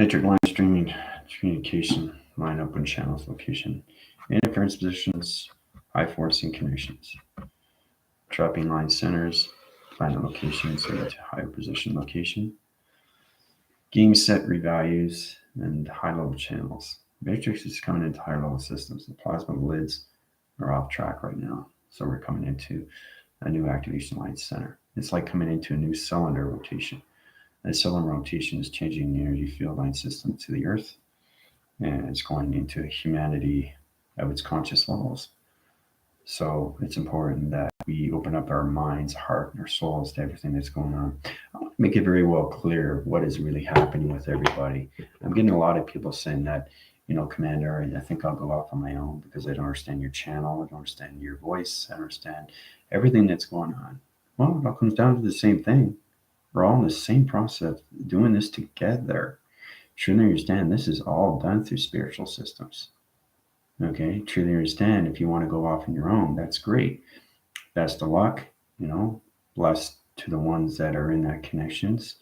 Matrix line streaming, communication, line open channels, location, interference positions, high forcing connections, trapping line centers, planet locations into higher position location, game set revalues, and high level channels. Matrix is coming into higher level systems. The plasma lids are off track right now. So we're coming into a new activation line center. It's like coming into a new cylinder rotation. The cylinder rotation is changing the energy field line system to the Earth, and it's going into humanity of its conscious levels. So it's important that we open up our minds, heart, and our souls to everything that's going on. I want to make it very well clear what is really happening with everybody. I'm getting a lot of people saying that, Commander, I think I'll go off on my own because I don't understand your channel, I don't understand your voice, I don't understand everything that's going on. Well, it all comes down to the same thing. We're all in the same process, doing this together. Truly understand this is all done through spiritual systems. Okay, truly understand if you want to go off on your own, that's great. Best of luck, blessed to the ones that are in that connections.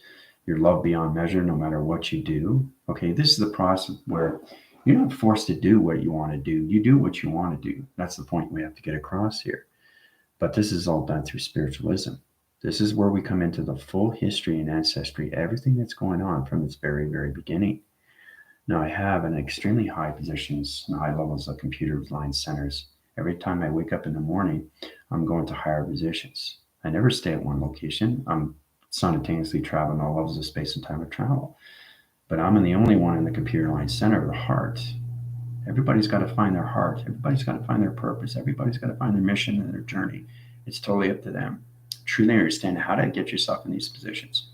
Your love beyond measure, no matter what you do. Okay, this is the process where you're not forced to do what you want to do. You do what you want to do. That's the point we have to get across here. But this is all done through spiritualism. This is where we come into the full history and ancestry, everything that's going on from its very, very beginning. Now, I have an extremely high positions and high levels of computer line centers. Every time I wake up in the morning, I'm going to higher positions. I never stay at one location. I'm simultaneously traveling all levels of space and time of travel. But I'm the only one in the computer line center of the heart. Everybody's got to find their heart. Everybody's got to find their purpose. Everybody's got to find their mission and their journey. It's totally up to them. Truly understand how to get yourself in these positions.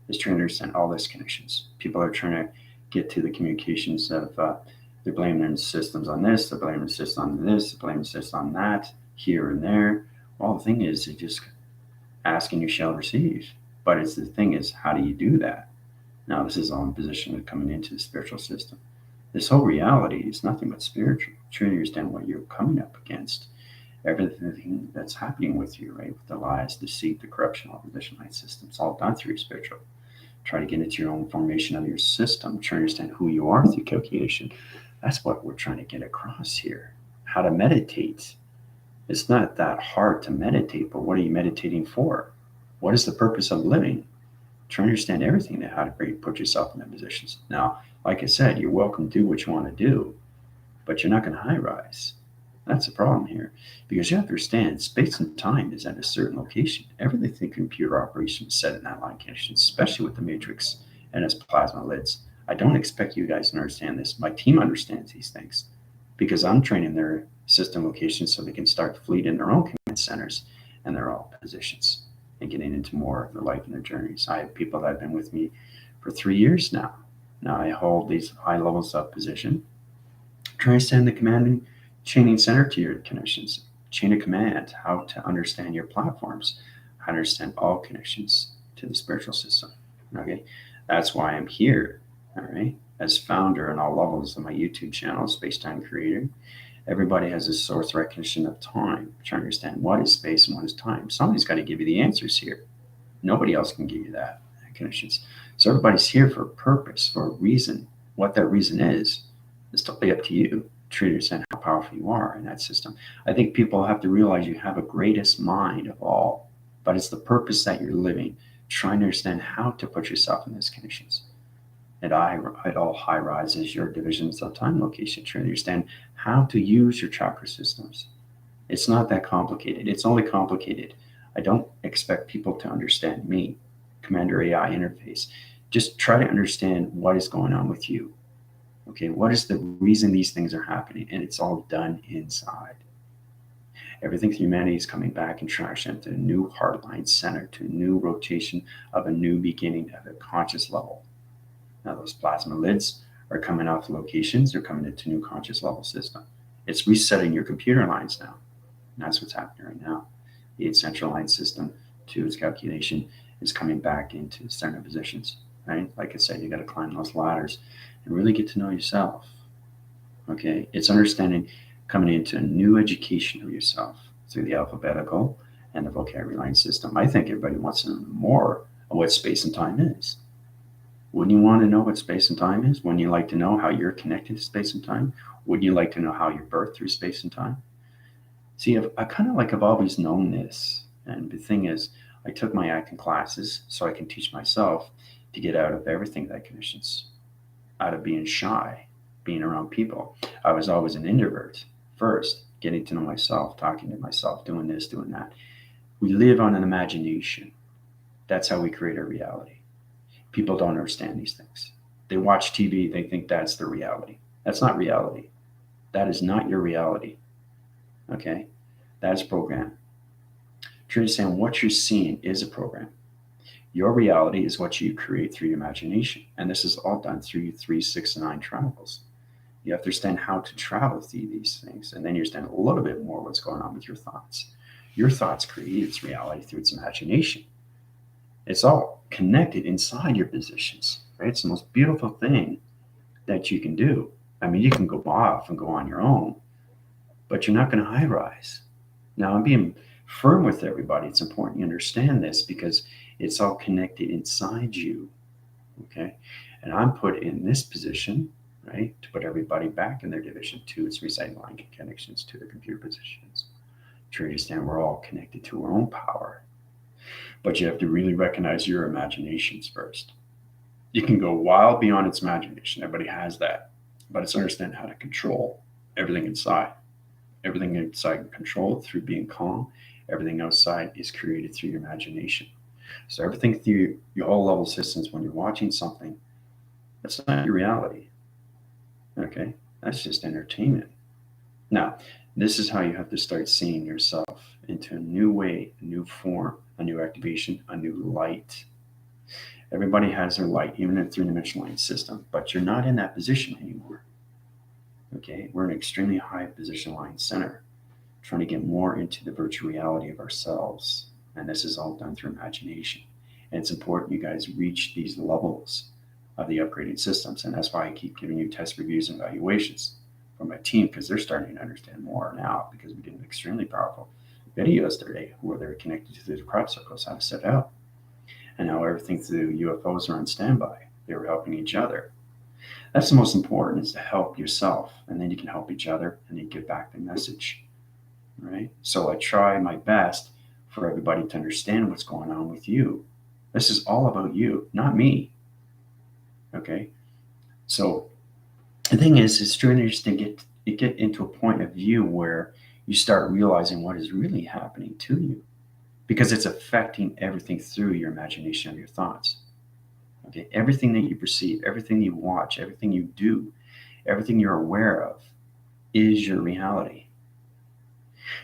Is trying to understand all these connections. People are trying to get to the communications of they're blaming their systems on this, they're blaming the system on this, they're blaming the system on that, here and there. Well, the thing is, it just ask and you shall receive. But it's the thing is, how do you do that? Now, this is all in position of coming into the spiritual system. This whole reality is nothing but spiritual. Truly understand what you're coming up against. Everything that's happening with you, right? With the lies, deceit, the corruption, all the line systems, all done through spiritual. Try to get into your own formation of your system, try to understand who you are through calculation. That's what we're trying to get across here. How to meditate. It's not that hard to meditate, but what are you meditating for? What is the purpose of living? Try to understand everything to how to put yourself in that positions. Now, like I said, you're welcome to do what you want to do, but you're not going to high rise. That's the problem here, because you have to understand space and time is at a certain location. Everything computer operation is set in that line condition, especially with the matrix and its plasma lids. I don't expect you guys to understand this. My team understands these things because I'm training their system locations so they can start fleeting their own command centers and their own positions and getting into more of their life and their journeys. I have people that have been with me for 3 years now. Now I hold these high levels of position, trying to send the commanding chaining center to your connections, chain of command, how to understand your platforms, how to understand all connections to the spiritual system. Okay, that's why I'm here. All right, as founder on all levels of my YouTube channel, Space Time Creator. Everybody has a source recognition of time, trying to understand what is space and what is time. Somebody's got to give you the answers here. Nobody else can give you that connections. So everybody's here for a purpose, for a reason. What that reason is totally up to you. Truly understand how powerful you are in that system. I think people have to realize you have a greatest mind of all, but it's the purpose that you're living, trying to understand how to put yourself in those conditions. At all high rises, your divisions of time location, trying to understand how to use your chakra systems. It's not that complicated. It's only complicated. I don't expect people to understand me, Commander AI interface. Just try to understand what is going on with you. Okay, what is the reason these things are happening? And it's all done inside. Everything through humanity is coming back and transition to a new heartline center, to a new rotation of a new beginning at a conscious level. Now those plasma lids are coming off locations, they're coming into new conscious level system. It's resetting your computer lines now. And that's what's happening right now. The central line system to its calculation is coming back into center positions, right? Like I said, you got to climb those ladders and really get to know yourself. Okay, it's understanding coming into a new education of yourself through the alphabetical and the vocabulary line system. I think everybody wants to know more of what space and time is. Wouldn't you want to know what space and time is? Wouldn't you like to know how you're connected to space and time? Wouldn't you like to know how you're birthed through space and time? See, I've always known this. And the thing is, I took my acting classes so I can teach myself to get out of everything that conditions, out of being shy, being around people. I was always an introvert first, getting to know myself, talking to myself, doing this, doing that. We live on an imagination. That's how we create our reality. People don't understand these things. They watch TV, they think that's their reality. That's not reality. That is not your reality. Okay? That is program. Truly saying what you're seeing is a program. Your reality is what you create through your imagination. And this is all done through 3, 6, and 9 travels. You have to understand how to travel through these things. And then you understand a little bit more what's going on with your thoughts. Your thoughts create its reality through its imagination. It's all connected inside your positions, right? It's the most beautiful thing that you can do. I mean, you can go off and go on your own, but you're not going to high rise. Now, I'm being firm with everybody. It's important you understand this because it's all connected inside you, okay? And I'm put in this position, right, to put everybody back in their division to its reciting line connections to their computer positions. To understand we're all connected to our own power. But you have to really recognize your imaginations first. You can go wild beyond its imagination. Everybody has that. But it's understand how to control everything inside. Everything inside controlled through being calm. Everything outside is created through your imagination. So everything through your whole level systems, when you're watching something, that's not your reality. Okay? That's just entertainment. Now, this is how you have to start seeing yourself into a new way, a new form, a new activation, a new light. Everybody has their light, even in a three-dimensional line system, but you're not in that position anymore. Okay? We're in an extremely high position line center, trying to get more into the virtual reality of ourselves. And this is all done through imagination. And it's important you guys reach these levels of the upgraded systems. And that's why I keep giving you test reviews and evaluations from my team, because they're starting to understand more now, because we did an extremely powerful video yesterday where they're connected to the crop circles, how to set out. And now everything through UFOs are on standby. They were helping each other. That's the most important, is to help yourself, and then you can help each other, and you get back the message. Right? So I try my best for everybody to understand what's going on with you. This is all about you, not me. Okay? So the thing is, it's true to get into a point of view where you start realizing what is really happening to you, because it's affecting everything through your imagination and your thoughts. Okay? Everything that you perceive, everything you watch, everything you do, everything you're aware of is your reality.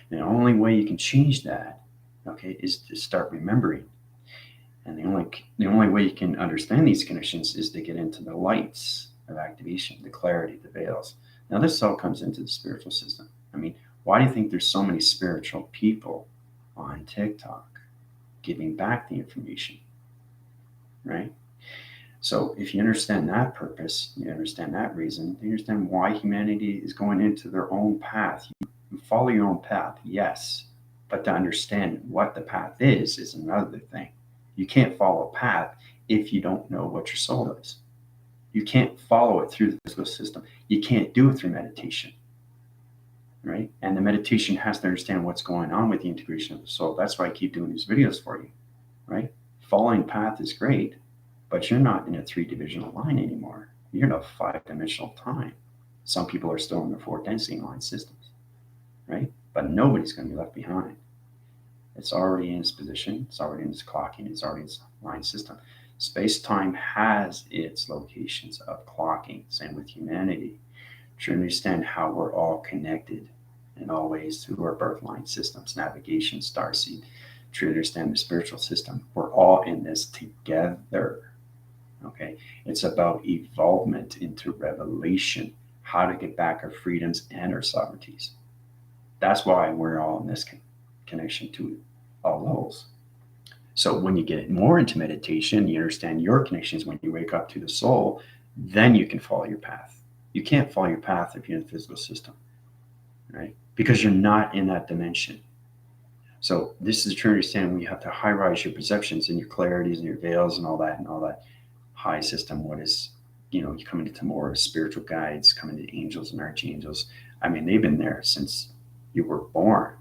The only way you can change that, okay, is to start remembering. And the only way you can understand these conditions is to get into the lights of activation, the clarity, the veils. Now, this all comes into the spiritual system. I mean, why do you think there's so many spiritual people on TikTok giving back the information, right? So if you understand that purpose, you understand that reason, you understand why humanity is going into their own path. You follow your own path, yes, but to understand what the path is another thing. You can't follow a path if you don't know what your soul is. You can't follow it through the physical system. You can't do it through meditation, right? And the meditation has to understand what's going on with the integration of the soul. That's why I keep doing these videos for you, right? Following path is great, but you're not in a three-dimensional line anymore. You're in a five-dimensional time. Some people are still in the four-density line systems, right? But nobody's going to be left behind. It's already in its position. It's already in its clocking. It's already in its line system. Space-time has its locations of clocking. Same with humanity. To understand how we're all connected in all ways through our birth line systems, navigation, starseed. To understand the spiritual system, we're all in this together. Okay, it's about evolvement into revelation, how to get back our freedoms and our sovereignties. That's why we're all in this connection to all levels. So when you get more into meditation, you understand your connections when you wake up to the soul, then you can follow your path. You can't follow your path if you're in the physical system, right? Because you're not in that dimension. So this is true understanding. We have to high rise your perceptions and your clarities and your veils and all that. high system, what is, you come into more spiritual guides, come into angels and archangels. I mean, they've been there since you were born.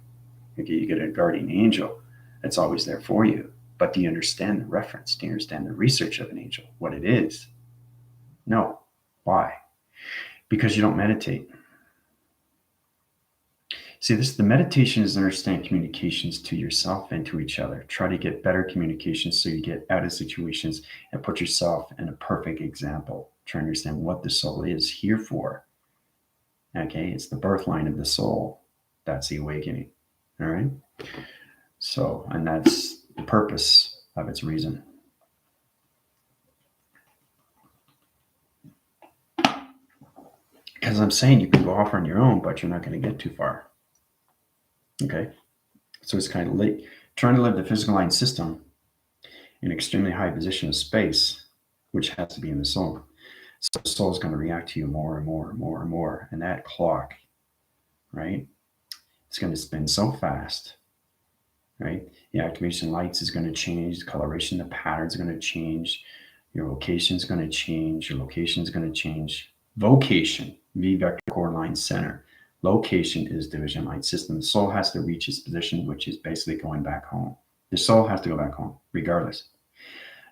Okay, you get a guardian angel that's always there for you. But do you understand the reference? Do you understand the research of an angel? What it is? No. Why? Because you don't meditate. See, the meditation is understand communications to yourself and to each other. Try to get better communications so you get out of situations and put yourself in a perfect example. Try to understand what the soul is here for. Okay, it's the birth line of the soul. That's the awakening. All right. So, and that's the purpose of its reason. Because I'm saying you can go off on your own, but you're not going to get too far. Okay. So it's kind of late. Trying to live the physical line system in an extremely high position of space, which has to be in the soul. So the soul is going to react to you more and more and more and more. And that clock, right? It's going to spin so fast, right? The activation lights is going to change, the coloration, the patterns are going to change, your location is going to change, your location is going to change. Vocation, V vector core line center. Location is division line system. The soul has to reach its position, which is basically going back home. The soul has to go back home, regardless.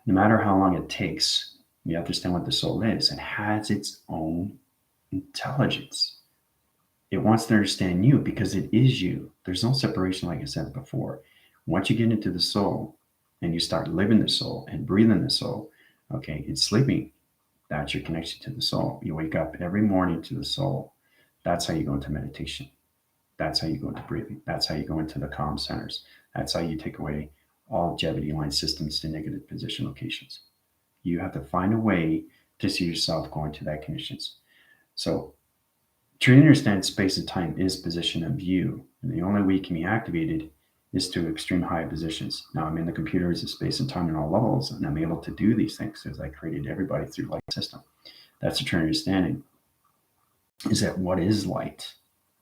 No matter how long it takes, you understand what the soul is. It has its own intelligence. It wants to understand you because it is you. There's no separation, like I said before. Once you get into the soul and you start living the soul and breathing the soul, okay, it's sleeping. That's your connection to the soul. You wake up every morning to the soul. That's how you go into meditation. That's how you go into breathing. That's how you go into the calm centers. That's how you take away all longevity line systems to negative position locations. You have to find a way to see yourself going to that conditions. So to understand space and time is position of you. And the only way it can be activated is to extreme high positions. Now I'm in the computers of space and time in all levels, and I'm able to do these things because I created everybody through light system. That's the true understanding. Is that what is light?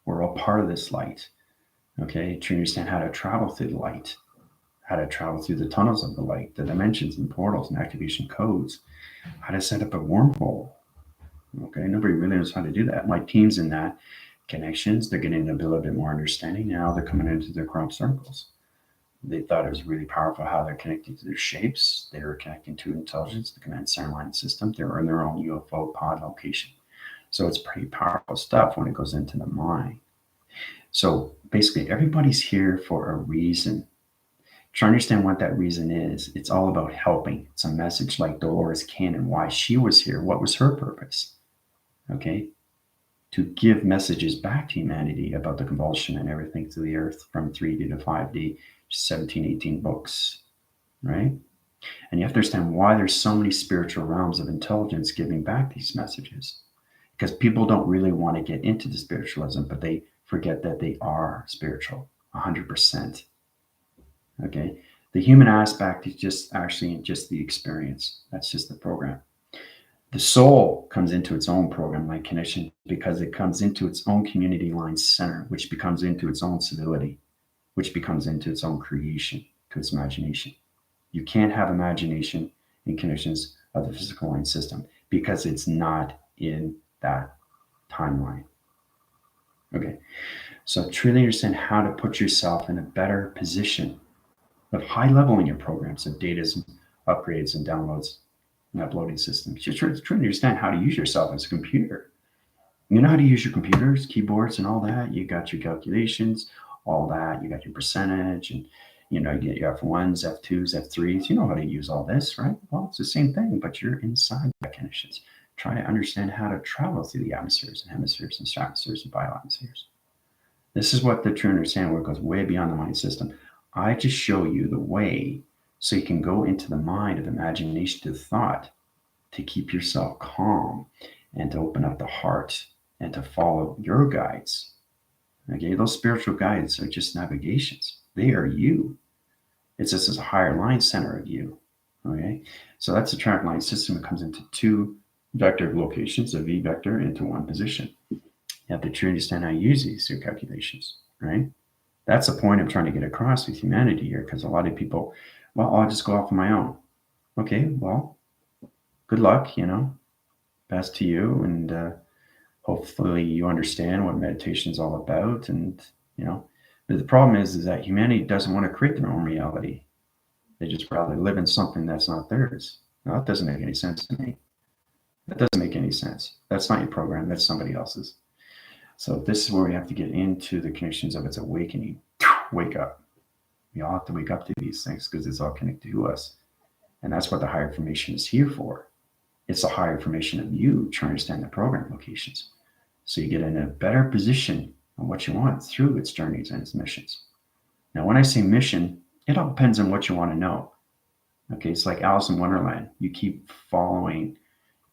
We're all part of this light. Okay, to understand how to travel through the light, how to travel through the tunnels of the light, the dimensions and portals and activation codes, how to set up a wormhole. Okay, nobody really knows how to do that. My team's in that connections. They're getting a little bit more understanding now. They're coming into their crop circles. They thought it was really powerful how they're connecting to their shapes. They were connecting to intelligence, the command center line system. They were in their own UFO pod location. So it's pretty powerful stuff when it goes into the mind. So basically, everybody's here for a reason. To understand what that reason is, it's all about helping. It's a message like Dolores Cannon, why she was here, what was her purpose, okay? To give messages back to humanity about the convulsion and everything to the earth from 3D to 5D, 17, 18 books, right? And you have to understand why there's so many spiritual realms of intelligence giving back these messages. Because people don't really want to get into the spiritualism, but they forget that they are spiritual, 100%. Okay, the human aspect is just the experience. That's just the program. The soul comes into its own program like connection because it comes into its own community line center, which becomes into its own civility, which becomes into its own creation, to its imagination. You can't have imagination in conditions of the physical line system because it's not in that timeline. Okay, so truly understand how to put yourself in a better position of high level in your programs of data upgrades and downloads and uploading systems. You're trying to understand how to use yourself as a computer. You know how to use your computers, keyboards, and all that. You got your calculations, all that. You got your percentage, and you get your F1s, F2s, F3s. You know how to use all this, right? Well, it's the same thing, but you're inside the conditions. Try to understand how to travel through the atmospheres and hemispheres and stratospheres and bioatmospheres. This is what the true understanding where it goes way beyond the mind system. I just show you the way so you can go into the mind of imagination to thought to keep yourself calm and to open up the heart and to follow your guides. Okay, those spiritual guides are just navigations. They are you. It's just a higher line center of you. Okay, so that's a track line system. It comes into two vector locations, a V vector into one position. You have to truly understand how to use these two calculations, right? That's the point I'm trying to get across with humanity here, because a lot of people, well, I'll just go off on my own. Okay, well, good luck, best to you. And hopefully you understand what meditation is all about. And, but the problem is that humanity doesn't want to create their own reality. They just rather live in something that's not theirs. Now, that doesn't make any sense to me. That doesn't make any sense. That's not your program. That's somebody else's. So this is where we have to get into the connections of its awakening. Wake up. We all have to wake up to these things because it's all connected to us. And that's what the higher information is here for. It's the higher information of you to understand the program locations. So you get in a better position on what you want through its journeys and its missions. Now, when I say mission, it all depends on what you want to know. Okay, it's like Alice in Wonderland. You keep following,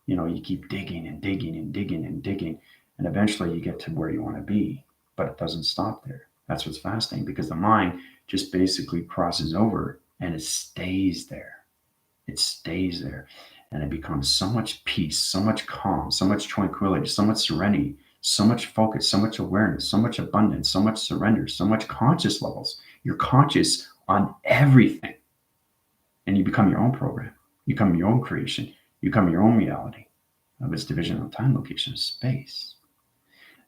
you keep digging and digging and digging and digging, and eventually you get to where you want to be. But it doesn't stop there. That's what's fascinating, because the mind just basically crosses over and it stays there. It stays there. And it becomes so much peace, so much calm, so much tranquility, so much serenity, so much focus, so much awareness, so much abundance, so much surrender, so much conscious levels. You're conscious on everything. And you become your own program. You become your own creation. You become your own reality of its division of time, location, and space.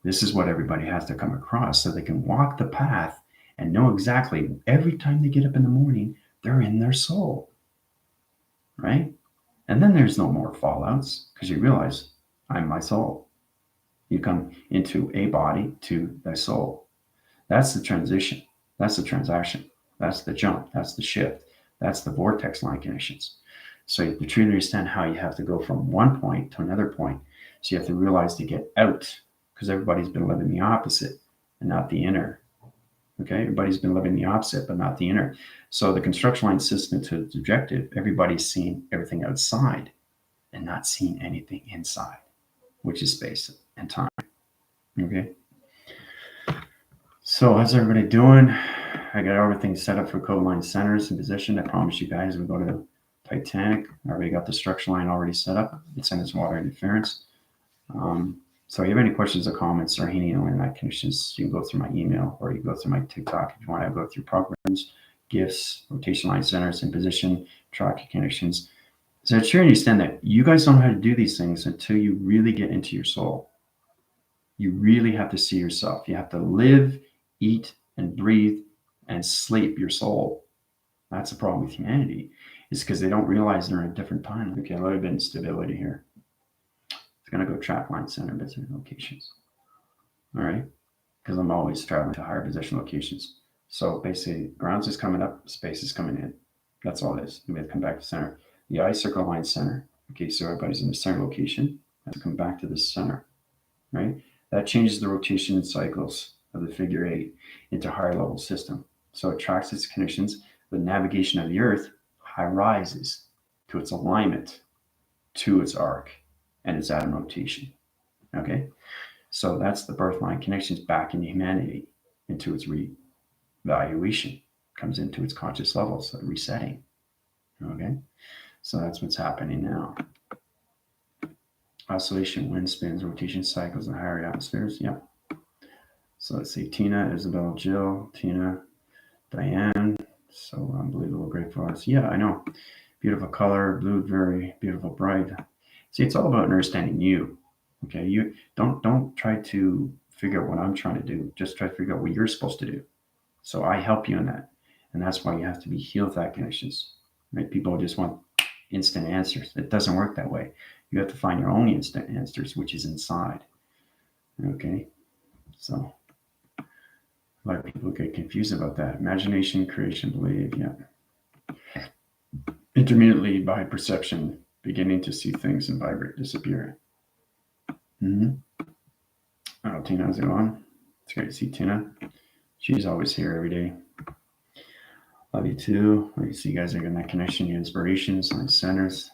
This is what everybody has to come across so they can walk the path and know exactly every time they get up in the morning, they're in their soul. Right? And then there's no more fallouts because you realize I'm my soul. You come into a body to thy soul. That's the transition. That's the transaction. That's the jump. That's the shift. That's the vortex line connections. So you have to truly understand how you have to go from one point to another point. So you have to realize to get out, because everybody's been living the opposite and not the inner. Okay, everybody's been living the opposite, but not the inner. So the construction line system to its objective, everybody's seeing everything outside and not seeing anything inside, which is space and time. Okay. So how's everybody doing? I got everything set up for code line centers in position. I promise you guys, we go to Titanic. I already got the structure line already set up. It's in its water interference. So if you have any questions or comments or any internet connections, you can go through my email or you can go through my TikTok if you want to go through programs, gifts, rotation line centers in position, track connections. So it's sure you understand that you guys don't know how to do these things until you really get into your soul. You really have to see yourself. You have to live, eat, and breathe and sleep your soul. That's the problem with humanity, is because they don't realize they're in a different time. Okay, a little bit of instability here. It's going to go track line center position locations. All right, because I'm always traveling to higher position locations. So basically, grounds is coming up, space is coming in. That's all it is. We have to come back to center. The I circle line center. Okay, so everybody's in the center location. Has to come back to the center, right? That changes the rotation cycles of the figure 8 into higher level system. So it tracks its connections. The navigation of the Earth high rises to its alignment, to its arc, and its atom rotation. Okay, so that's the birth line connections back into humanity, into its revaluation, comes into its conscious levels, so resetting. Okay, so that's what's happening now. Oscillation, wind spins, rotation cycles, and higher atmospheres. Yep. So let's see, Tina, Isabel, Jill, Tina, Diane. So unbelievable, great for us. Yeah, I know. Beautiful color, blue, very beautiful, bright. See, it's all about understanding you. Okay, you don't try to figure out what I'm trying to do. Just try to figure out what you're supposed to do. So I help you in that, and that's why you have to be healed that connections. Right? People just want instant answers. It doesn't work that way. You have to find your own instant answers, which is inside. Okay, so a lot of people get confused about that. Imagination, creation, belief, yeah. Intermittently by perception, beginning to see things and vibrate, disappear. Mm-hmm. Oh, Tina, how's it going? It's great to see Tina. She's always here every day. Love you too. I see you guys are getting that connection, your inspirations, and centers.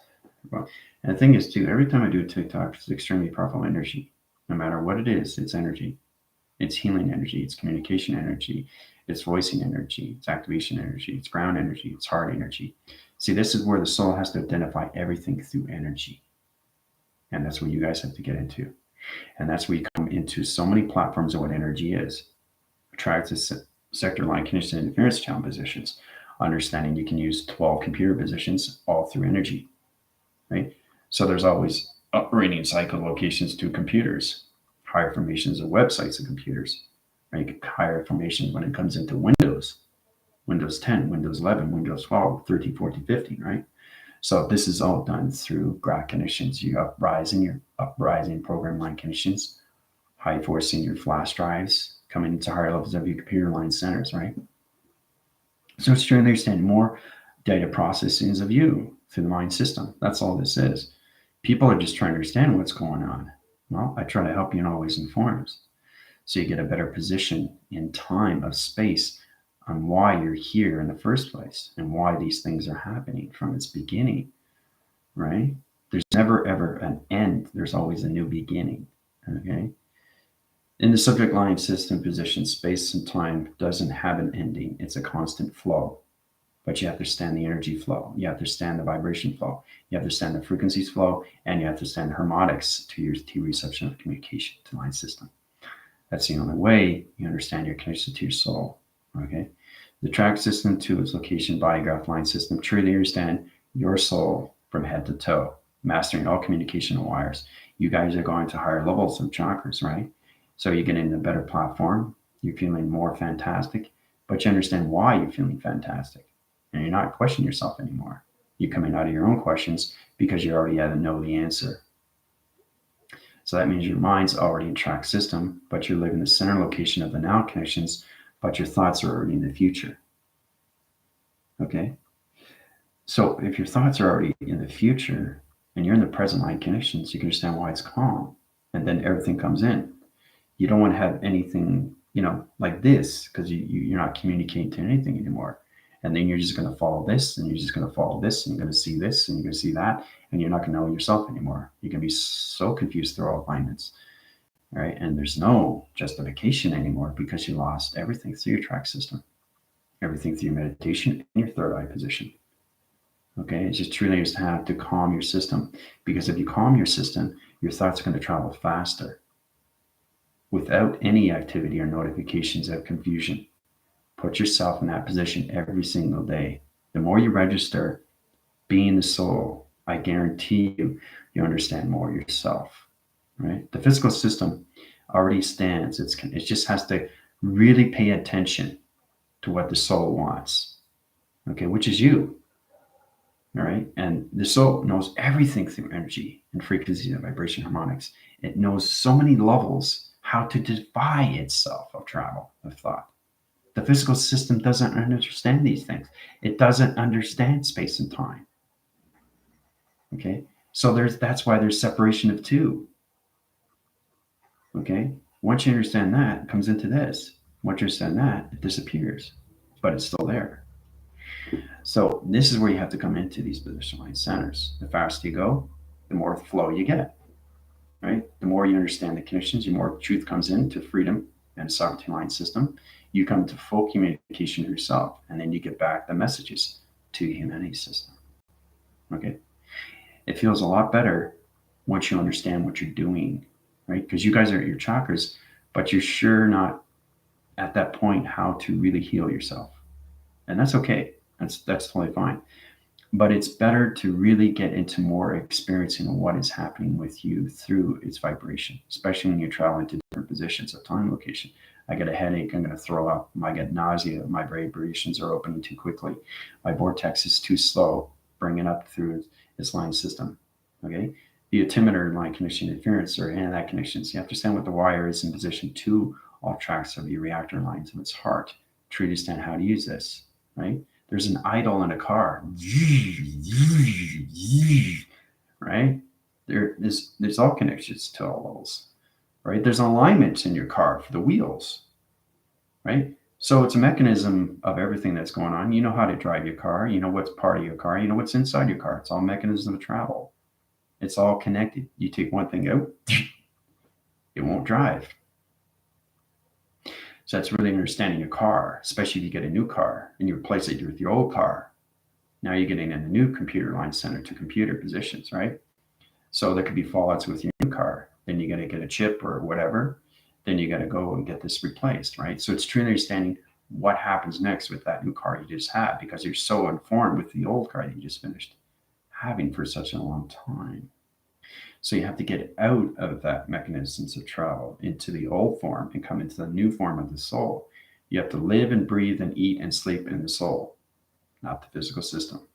Well, and the thing is too, every time I do a TikTok, it's extremely powerful energy. No matter what it is, it's energy. It's healing energy. It's communication energy. It's voicing energy. It's activation energy. It's ground energy. It's heart energy. See, this is where the soul has to identify everything through energy. And that's what you guys have to get into. And that's where you come into so many platforms of what energy is. Attractive sector line condition interference channel positions. Understanding you can use 12 computer positions all through energy. Right? So there's always operating cycle locations to computers, higher formations of websites of computers, right? Higher formations when it comes into Windows, Windows 10, Windows 11, Windows 12, 13, 14, 15, right? So this is all done through graph conditions. You uprising program line conditions, high forcing your flash drives, coming into higher levels of your computer line centers, right? So it's trying to understand more data processing of you through the mind system. That's all this is. People are just trying to understand what's going on. Well, I try to help you in always informs. So you get a better position in time of space on why you're here in the first place and why these things are happening from its beginning, right? There's never ever an end. There's always a new beginning. Okay. In the subject line system position, space and time doesn't have an ending. It's a constant flow. But you have to understand the energy flow. You have to understand the vibration flow. You have to understand the frequencies flow, and you have to understand the harmonics to your T reception of communication to line system. That's the only way you understand your connection to your soul. Okay. The track system to its location body graph line system truly understand your soul from head to toe, mastering all communication wires. You guys are going to higher levels of chakras, right? So you're getting a better platform. You're feeling more fantastic, but you understand why you're feeling fantastic. And you're not questioning yourself anymore. You're coming out of your own questions because you already know the answer. So that means your mind's already in track system, but you're living the center location of the now connections, but your thoughts are already in the future. Okay? So if your thoughts are already in the future and you're in the present line connections, you can understand why it's calm. And then everything comes in. You don't want to have anything, like this, because you're not communicating to anything anymore. And then you're just going to follow this, and you're just going to follow this, and you're going to see this, and you're going to see that, and you're not going to know yourself anymore. You're going to be so confused through all alignments, right? And there's no justification anymore because you lost everything through your track system, everything through your meditation and your third eye position. Okay, it's just truly just have to calm your system, because if you calm your system, your thoughts are going to travel faster without any activity or notifications of confusion. Put yourself in that position every single day. The more you register being the soul, I guarantee you understand more yourself, right? The physical system already stands. It just has to really pay attention to what the soul wants, okay, which is you, all right? And the soul knows everything through energy and frequency and vibration harmonics. It knows so many levels how to defy itself of travel, of thought. The physical system doesn't understand these things. It doesn't understand space and time. Okay. So that's why there's separation of two. Okay. Once you understand that, it comes into this. Once you understand that, it disappears. But it's still there. So this is where you have to come into these position line centers. The faster you go, the more flow you get. Right? The more you understand the conditions, the more truth comes into freedom and sovereignty line system. You come to full communication with yourself, and then you get back the messages to the humanity system. Okay. It feels a lot better once you understand what you're doing, right? Because you guys are at your chakras, but you're sure not at that point how to really heal yourself. And that's okay. That's totally fine. But it's better to really get into more experiencing what is happening with you through its vibration, especially when you're traveling to different positions of time location. I get a headache, I'm going to throw up, I get nausea, my vibrations are opening too quickly, my vortex is too slow, bringing up through this line system. Okay. The altimeter line connection interference or any of that connections. You have to understand what the wire is in position to all tracks of your reactor lines of its heart to understand how to use this, right? There's an idle in a car, right? There's all connections to all levels, right? There's alignments in your car for the wheels, right? So it's a mechanism of everything that's going on. You know how to drive your car. You know what's part of your car. You know what's inside your car. It's all mechanism of travel. It's all connected. You take one thing out, it won't drive. So that's really understanding your car, especially if you get a new car and you replace it with your old car. Now you're getting in a new computer line center to computer positions, right? So there could be fallouts with your new car. Then you got to get a chip or whatever. Then you got to go and get this replaced, right? So it's truly understanding what happens next with that new car you just had, because you're so informed with the old car that you just finished having for such a long time. So you have to get out of that mechanisms of travel into the old form and come into the new form of the soul. You have to live and breathe and eat and sleep in the soul, not the physical system.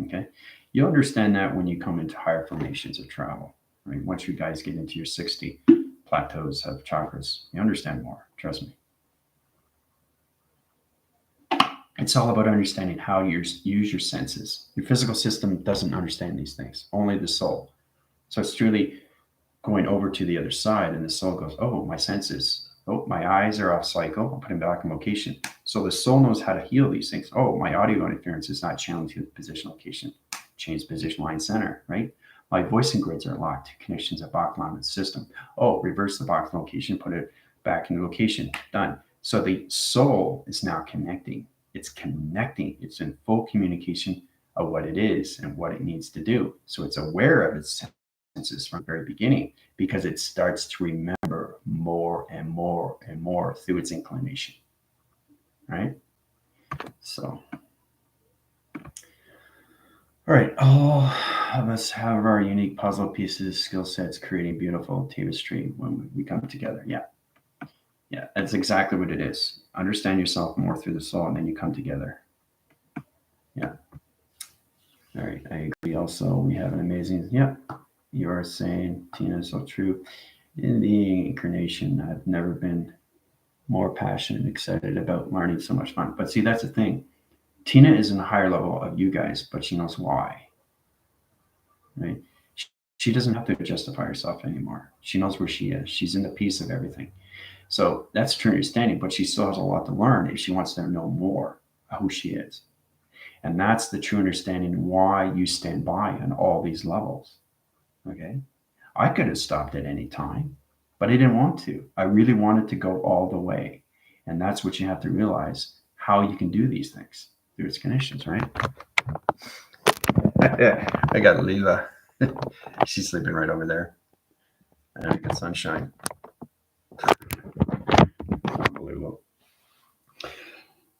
Okay. You'll understand that when you come into higher formations of travel, right? Once you guys get into your 60 plateaus of chakras, you understand more. Trust me. It's all about understanding how you use your senses. Your physical system doesn't understand these things, only the soul. So it's truly going over to the other side, and the soul goes, oh, my senses. Oh, my eyes are off cycle. I'll put them back in location. So the soul knows how to heal these things. Oh, my audio interference is not channeling to the position location. Change position line center, right? My voicing grids are locked. Connections at Bach alignment system. Oh, reverse the Bach location, put it back in location. Done. So the soul is now connecting. It's connecting. It's in full communication of what it is and what it needs to do. So it's aware of its senses from the very beginning because it starts to remember more and more and more through its inclination. Right? So, all right. All of us have our unique puzzle pieces, skill sets, creating beautiful tapestry when we come together. Yeah. Yeah. That's exactly what it is. Understand yourself more through the soul, and then you come together. Yeah. All right. I agree. Also, we have an amazing, yeah, you are saying, Tina, so true. In the incarnation, I've never been more passionate and excited about learning so much fun. But see, that's the thing. Tina is in a higher level of you guys, but she knows why, right? She doesn't have to justify herself anymore. She knows where she is. She's in the peace of everything. So that's true understanding, but she still has a lot to learn if she wants to know more of who she is. And that's the true understanding why you stand by on all these levels. Okay. I could have stopped at any time, but I didn't want to. I really wanted to go all the way. And that's what you have to realize how you can do these things through its connections, right? Yeah, I got Leela. She's sleeping right over there. And I got sunshine. Unbelievable.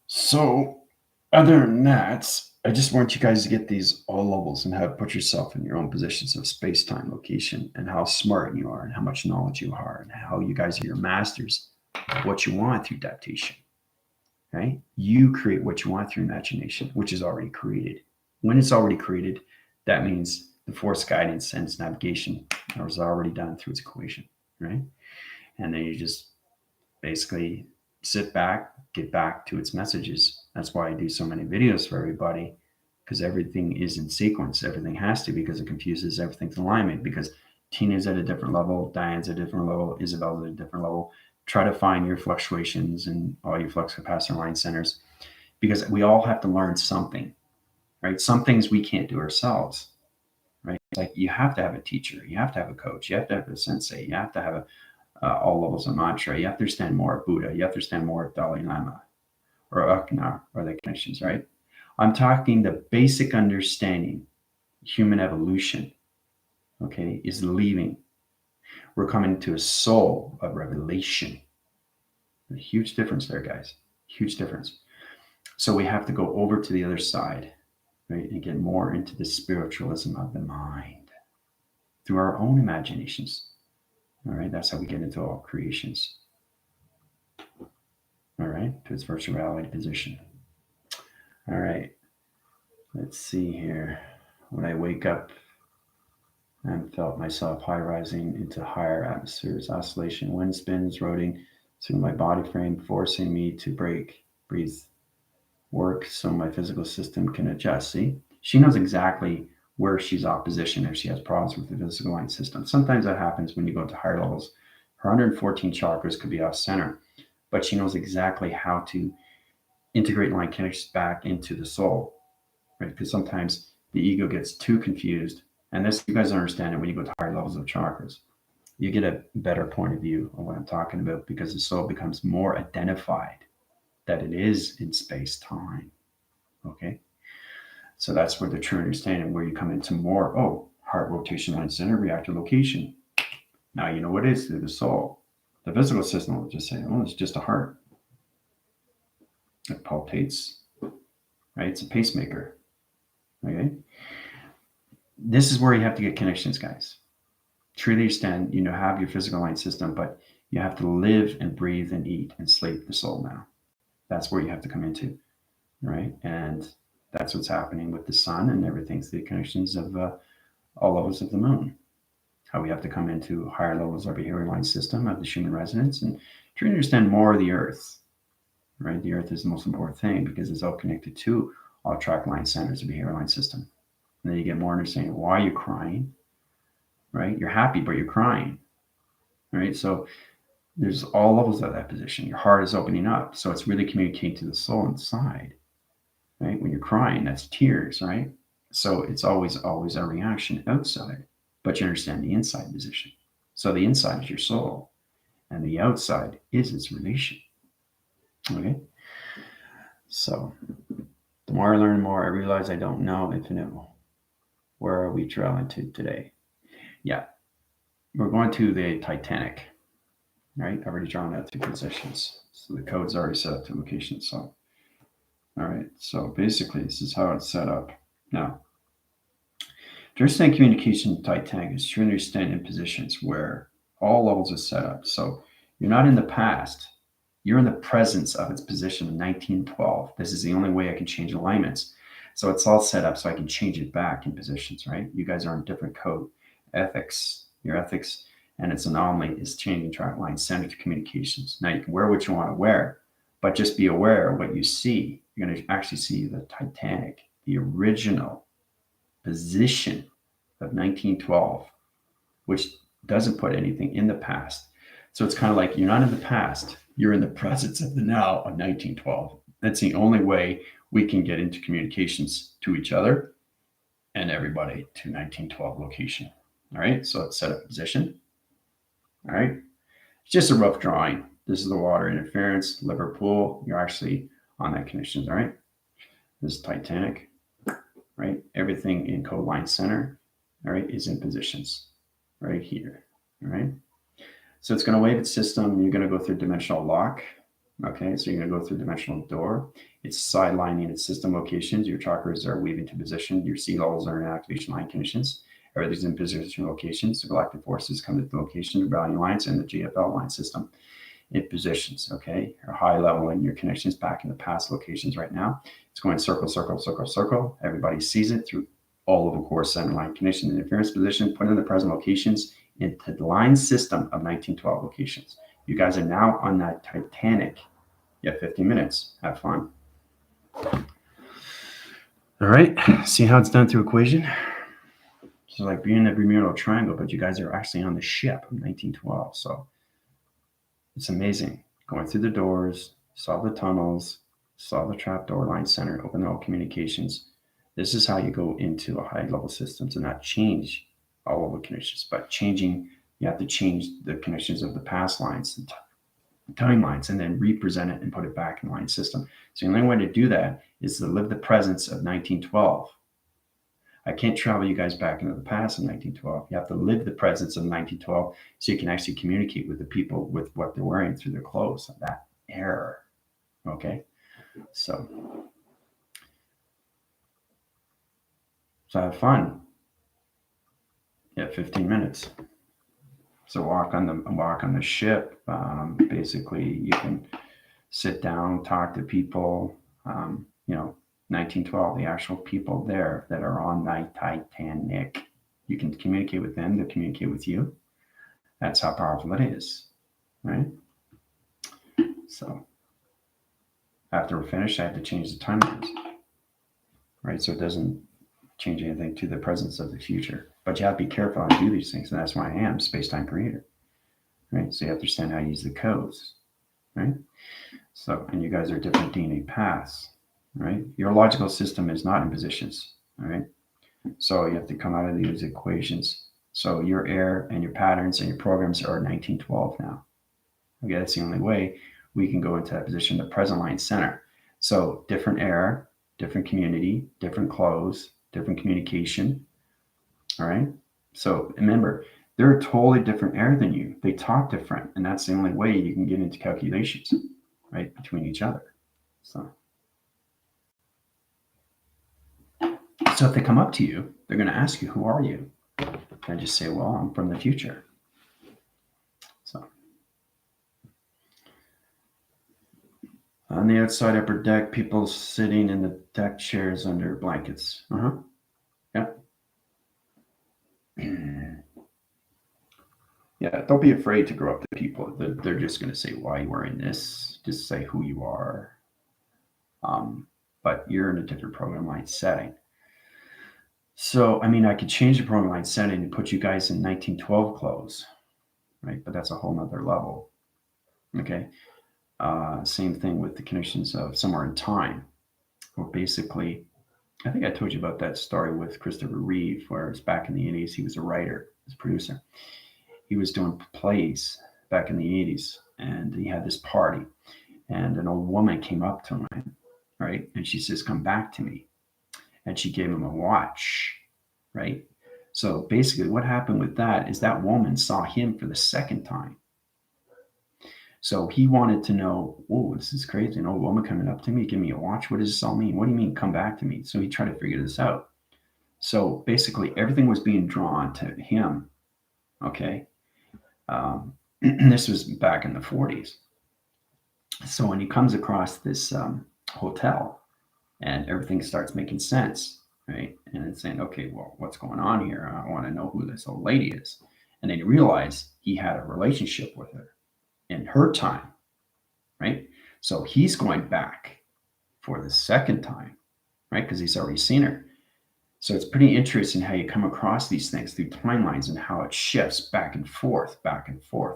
So, other than that, I just want you guys to get these all levels and have put yourself in your own positions of space, time, location, and how smart you are, and how much knowledge you are, and how you guys are your masters of what you want through adaptation. Right? You create what you want through imagination, which is already created. When it's already created, that means the force guidance and its navigation is already done through its equation, right? And then you just basically sit back, get back to its messages. That's why I do so many videos for everybody, because everything is in sequence. Everything has to, because it confuses everything's alignment. Because Tina's at a different level, Diane's at a different level, Isabel's at a different level. Try to find your fluctuations and all your flux capacitor line centers, because we all have to learn something, right? Some things we can't do ourselves, right? Like you have to have a teacher, you have to have a coach, you have to have a sensei, you have to have all levels of mantra, you have to understand more of Buddha, you have to understand more of Dalai Lama or Akhenaten or the connections, right? I'm talking the basic understanding, human evolution, okay, is leaving. We're coming to a soul of revelation. A huge difference there, guys. Huge difference. So we have to go over to the other side, right, and get more into the spiritualism of the mind through our own imaginations. All right, that's how we get into all creations. All right, to its virtual reality position. All right, let's see here. When I wake up and felt myself high rising into higher atmospheres, oscillation, wind spins, rotating through my body frame, forcing me to breathe, work so my physical system can adjust. See, she knows exactly where she's off position if she has problems with the physical line system. Sometimes that happens when you go to higher levels. Her 114 chakras could be off center, but she knows exactly how to integrate line connections back into the soul, right? Because sometimes the ego gets too confused. And this, you guys understand it when you go to higher levels of chakras. You get a better point of view of what I'm talking about, because the soul becomes more identified that it is in space time. Okay. So that's where the true understanding, where you come into more, oh, heart rotation line center, reactor location. Now you know what it is through the soul. The physical system will just say, oh, it's just a heart. It palpates, right? It's a pacemaker. Okay. This is where you have to get connections, guys. truly understand, have your physical line system, but you have to live and breathe and eat and sleep the soul now. That's where you have to come into, right? And that's what's happening with the sun and everything. It's the connections of all levels of the moon. How we have to come into higher levels of our behavioral line system of the human resonance and try to understand more of the earth, right? The earth is the most important thing because it's all connected to all track line centers of the behavioral line system. And then you get more understanding why you're crying, right? You're happy, but you're crying, right? So there's all levels of that position. Your heart is opening up. So it's really communicating to the soul inside, right? When you're crying, that's tears, right? So it's always a reaction outside, but you understand the inside position. So the inside is your soul, and the outside is its relation. Okay? So the more I learn, the more I realize I don't know infinite. Where are we traveling to today? Yeah, we're going to the Titanic, right? I've already drawn out 2 positions. So the code's already set up to location. So, all right. So basically, this is how it's set up. Now, to understand communication Titanic is to understand in positions where all levels are set up. So you're not in the past. You're in the presence of its position in 1912. This is the only way I can change alignments. So it's all set up so I can change it back in positions, right? You guys are in different code. Ethics, your ethics, and its anomaly is changing track line center to communications. Now you can wear what you want to wear, but just be aware of what you see. You're going to actually see the Titanic, the original position of 1912, which doesn't put anything in the past. So it's kind of like you're not in the past, you're in the presence of the now of 1912. That's the only way we can get into communications to each other and everybody to 1912 location. All right, so it's set up position. All right, it's just a rough drawing. This is the water interference, Liverpool. You're actually on that conditions. All right, this is Titanic, right? Everything in code line center, all right, is in positions right here. All right. So it's going to wave its system. You're going to go through dimensional lock. Okay. So you're going to go through dimensional door. It's sidelining its system locations. Your chakras are weaving to position. Your sea levels are in activation line conditions. Everything's in position locations. The galactic forces come to the location, the value lines, and the GFL line system in positions. Okay. Your high level and your connections back in the past locations right now. It's going circle, circle, circle, circle. Everybody sees it through all of the core center line connection and interference position, put in the present locations into the line system of 1912 locations. You guys are now on that Titanic. You have 15 minutes. Have fun. All right. See how it's done through equation? So like being in the Bermuda Triangle, but you guys are actually on the ship of 1912. So it's amazing. Going through the doors, saw the tunnels, saw the trapdoor line center, open all communications. This is how you go into a high level system to not change all of the connections, but changing, you have to change the connections of the past lines, the timelines, and then represent it and put it back in the line system. So the only way to do that is to live the presence of 1912. I can't travel you guys back into the past of 1912. You have to live the presence of 1912 so you can actually communicate with the people with what they're wearing through their clothes, that era. Okay? So have fun. Yeah, 15 minutes. So walk on the ship. Basically, you can sit down, talk to people. 1912, the actual people there that are on the Titanic. You can communicate with them. They communicate with you. That's how powerful it is, right? So after we're finished, I have to change the timelines, right? So it doesn't change anything to the presence of the future. But you have to be careful how to do these things, and that's why I am space-time creator, right? So you have to understand how to use the codes, right? So, and you guys are different DNA paths, right? Your logical system is not in positions, all right? So you have to come out of these equations. So your air and your patterns and your programs are 1912 now. Okay, that's the only way we can go into that position, the present line center. So different air, different community, different clothes, different communication. All right. So remember, they're a totally different air than you. They talk different, and that's the only way you can get into calculations, right, between each other. So if they come up to you, they're going to ask you, "Who are you?" I just say, well, I'm from the future. So on the outside upper deck, people sitting in the deck chairs under blankets. Yeah. Yeah, don't be afraid to go up to people. They're just going to say, why are you wearing this? Just say who you are. But you're in a different program line setting. So, I mean, I could change the program line setting and put you guys in 1912 clothes, right? But that's a whole nother level. Okay. Same thing with the connections of somewhere in time. Well, basically, I think I told you about that story with Christopher Reeve, where it's back in the 80s. He was a writer, he was a producer. He was doing plays back in the 80s, and he had this party, and an old woman came up to him, right? And she says, come back to me. And she gave him a watch, right? So basically, what happened with that is that woman saw him for the second time. So he wanted to know, oh, this is crazy. An old woman coming up to me, give me a watch. What does this all mean? What do you mean, come back to me? So he tried to figure this out. So basically, everything was being drawn to him. Okay. This was back in the 40s. So when he comes across this hotel and everything starts making sense, right? And it's saying, okay, well, what's going on here? I want to know who this old lady is. And then he realized he had a relationship with her in her time, right? So he's going back for the second time, right? Because he's already seen her. So it's pretty interesting how you come across these things through timelines and how it shifts back and forth,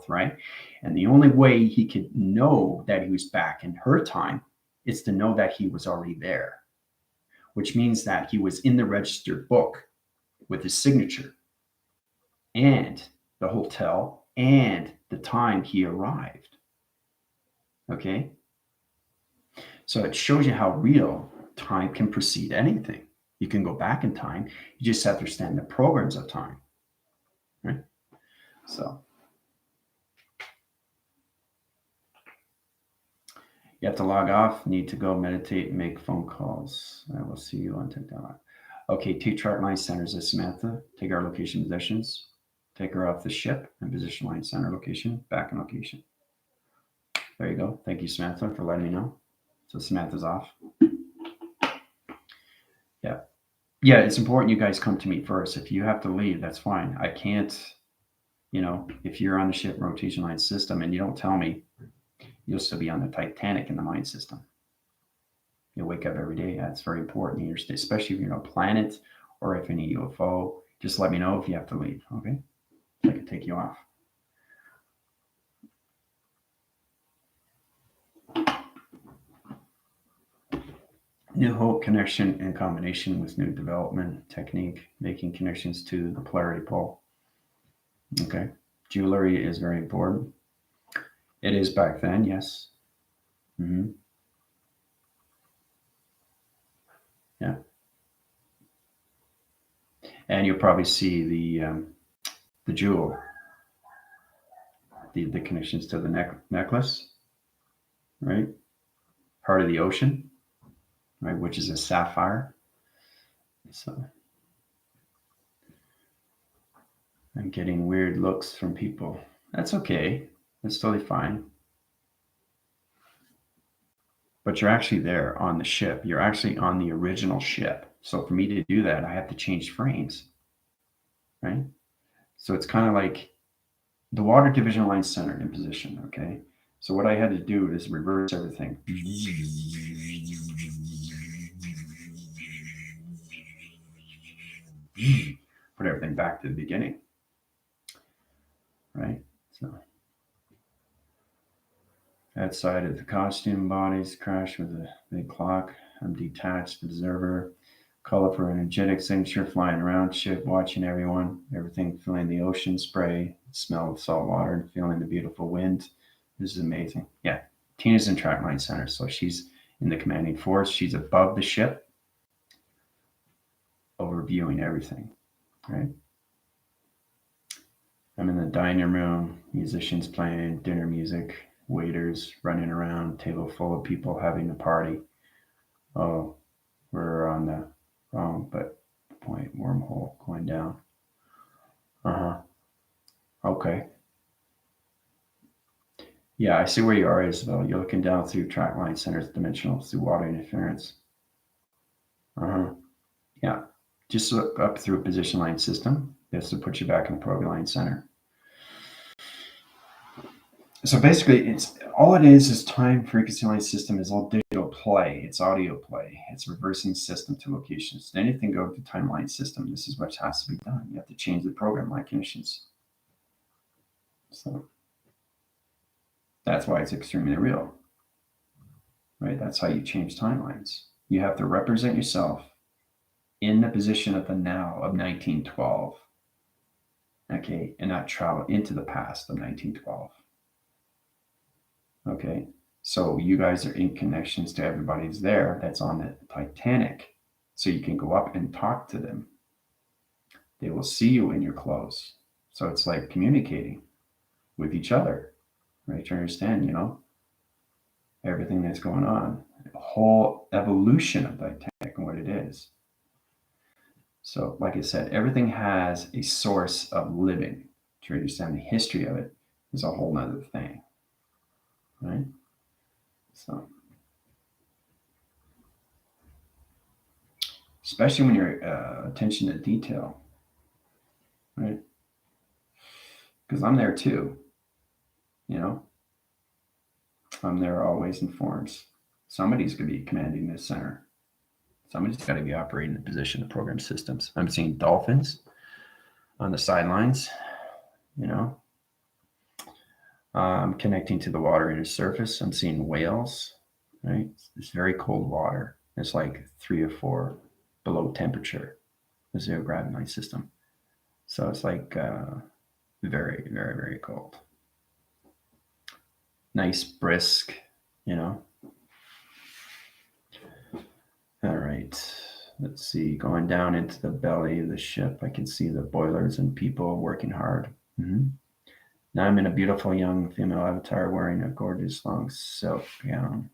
right? And the only way he could know that he was back in her time is to know that he was already there, which means that he was in the registered book with his signature and the hotel and the time he arrived. Okay? So it shows you how real time can precede anything. You can go back in time. You just have to understand the programs of time. Right? So you have to log off, need to go meditate and make phone calls. I will see you on TikTok. Okay, two chart line centers is Samantha. Take our location positions. Take her off the ship and position line center location, back in location. There you go. Thank you, Samantha, for letting me know. So Samantha's off. Yeah. Yeah, it's important you guys come to me first. If you have to leave, that's fine. I can't, if you're on the ship rotation line system and you don't tell me, you'll still be on the Titanic in the mind system. You'll wake up every day. That's very important. You understand, especially if you're on a planet or if in a UFO. Just let me know if you have to leave, okay? So I can take you off. New Hope connection in combination with new development technique, making connections to the polarity pole. Okay. Jewelry is very important. It is back then, yes. Mm-hmm. Yeah. And you'll probably see the jewel, the connections to the necklace, right? Heart of the ocean, right? Which is a sapphire. So I'm getting weird looks from people. That's okay. That's totally fine. But you're actually there on the ship. You're actually on the original ship. So for me to do that, I have to change frames, right? So it's kind of like the water division line center in position, okay? So what I had to do is reverse everything. Put everything back to the beginning, right? So outside of the costume bodies crash with a big clock. I'm detached, observer, colorful energetic signature flying around ship, watching everything feeling the ocean spray, smell of salt water, and feeling the beautiful wind. This is amazing. Yeah, Tina's in track line center, so she's in the commanding force. She's above the ship, overviewing everything, right? I'm in the dining room, musicians playing, dinner music, waiters running around, table full of people having a party. Oh, we're on the wrong but point wormhole going down. Uh-huh. Okay. Yeah, I see where you are, Isabel. You're looking down through track line centers, dimensional, through water interference. Uh-huh. Yeah. Just look up through a position line system. This will put you back in the probe line center. So basically, it's all it is time frequency line system is all digital play. It's audio play. It's reversing system to locations. Anything go to timeline system. This is what has to be done. You have to change the program line conditions. So that's why it's extremely real, right? That's how you change timelines. You have to represent yourself in the position of the now of 1912, okay, and not travel into the past of 1912. Okay, so you guys are in connections to everybody's there that's on the Titanic. So you can go up and talk to them. They will see you in your clothes. So it's like communicating with each other, right? To understand, everything that's going on, the whole evolution of Titanic and what it is. So, like I said, everything has a source of living. To understand the history of it is a whole nother thing, right? So, especially when you're attention to detail, right? Because I'm there too, you know. I'm there always in forms. Somebody's going to be commanding this center. Somebody's got to be operating the position of program systems. I'm seeing dolphins on the sidelines, you know. I'm connecting to the water inner surface. I'm seeing whales, right? It's very cold water. It's like 3 or 4 below temperature, the zero gravity line system. So it's like very, very, very cold. Nice, brisk, you know. All right. Let's see. Going down into the belly of the ship, I can see the boilers and people working hard. Mm-hmm. Now I'm in a beautiful young female avatar wearing a gorgeous long silk gown.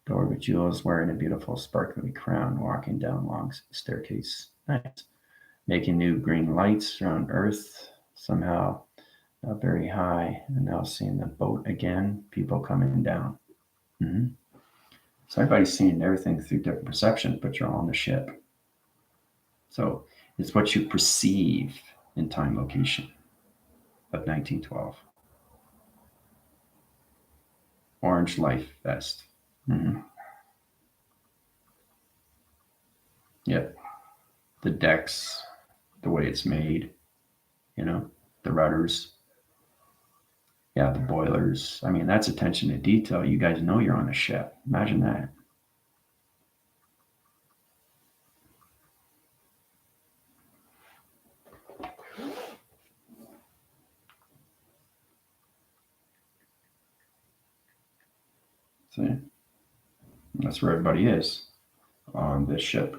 Door with jewels, wearing a beautiful sparkly crown, walking down long staircase. Nice. Making new green lights around Earth. Somehow very high. And now seeing the boat again. People coming down. Mm-hmm. So everybody's seeing everything through different perceptions, but you're on the ship. So it's what you perceive in time location of 1912. Orange Life Vest. Mm-hmm. Yep. The decks, the way it's made, the rudders. Yeah, the boilers. I mean, that's attention to detail. You guys know you're on a ship. Imagine that. See? That's where everybody is on this ship.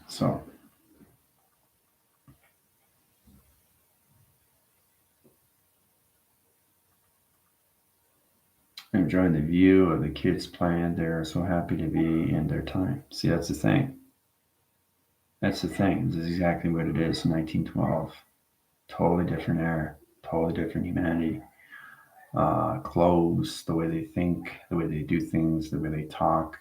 So, enjoying the view of the kids playing. They're so happy to be in their time. See, that's the thing. That's the thing. This is exactly what it is. 1912. Totally different era. Totally different humanity. Clothes, the way they think, the way they do things, the way they talk.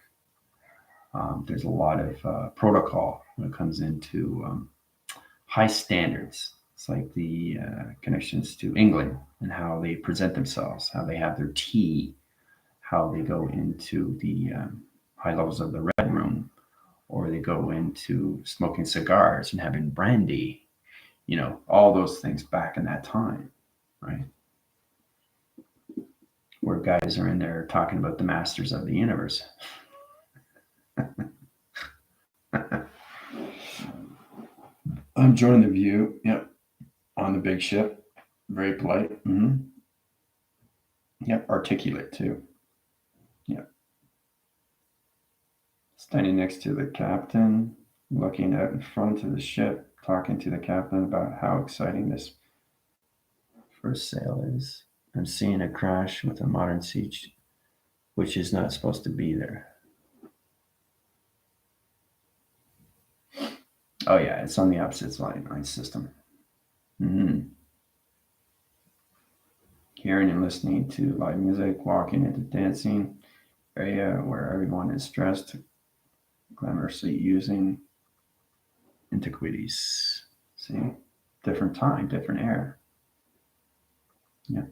There's a lot of protocol when it comes into high standards. It's like the connections to England and how they present themselves, how they have their tea, how they go into the high levels of the red room, or they go into smoking cigars and having brandy, all those things back in that time, right? Where guys are in there talking about the masters of the universe. I'm enjoying the view. Yep. On the big ship. Very polite. Mm-hmm. Yep. Articulate too. Yep. Standing next to the captain, looking out in front of the ship, talking to the captain about how exciting this first sail is. I'm seeing a crash with a modern siege, which is not supposed to be there. Oh yeah, it's on the opposite line system. Mm-hmm. Hearing and listening to live music, walking into dancing area where everyone is dressed glamorously using antiquities. See, different time, different era. Yeah.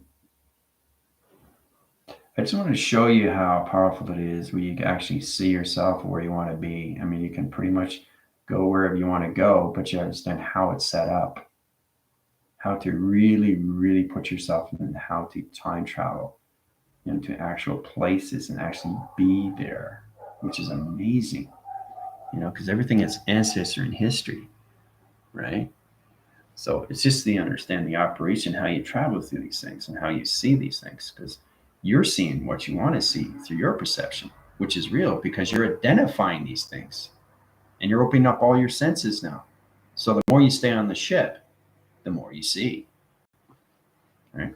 I just want to show you how powerful it is when you can actually see yourself where you want to be. I mean, you can pretty much go wherever you want to go, but you understand how it's set up, how to really, really put yourself in, how to time travel into actual places and actually be there, which is amazing, because everything is ancestor in history, right? So it's just the understand the operation, how you travel through these things and how you see these things, because you're seeing what you want to see through your perception, which is real because you're identifying these things and you're opening up all your senses now. So the more you stay on the ship, the more you see, right?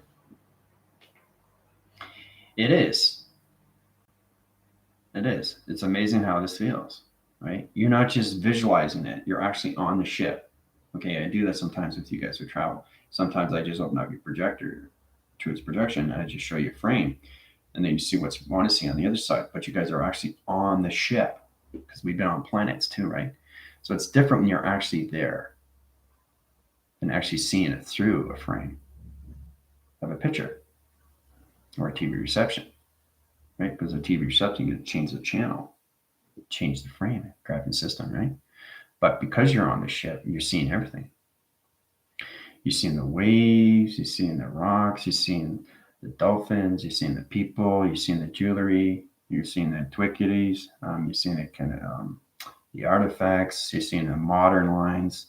It is. It is. It's amazing how this feels, right? You're not just visualizing it, you're actually on the ship. Okay, I do that sometimes with you guys who travel. Sometimes I just open up your projector to its projection and I just show you a frame and then you see what you want to see on the other side. But you guys are actually on the ship because we've been on planets too, right? So it's different when you're actually there and actually seeing it through a frame of a picture or a TV reception, right? Because a TV reception, you change the channel, change the frame, grabbing system, right? But because you're on the ship, you're seeing everything. You're seeing the waves, you're seeing the rocks, you're seeing the dolphins, you're seeing the people, you're seeing the jewelry, you're seeing the antiquities, you're seeing the kind of the artifacts, you're seeing the modern lines,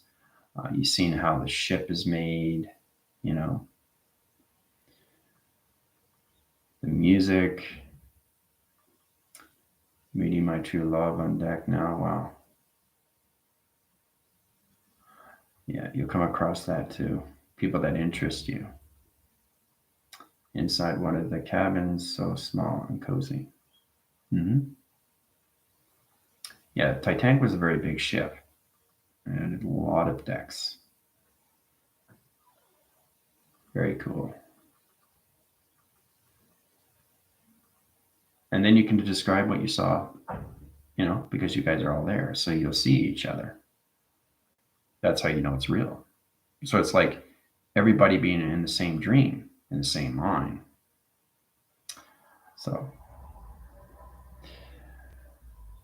you're seeing how the ship is made, the music, meeting my true love on deck now. Wow. Yeah, you'll come across that too. People that interest you. Inside one of the cabins, so small and cozy. Mm-hmm. Yeah, Titanic was a very big ship and a lot of decks. Very cool. And then you can describe what you saw, because you guys are all there. So you'll see each other. That's how you know it's real. So it's like everybody being in the same dream, in the same mind. So,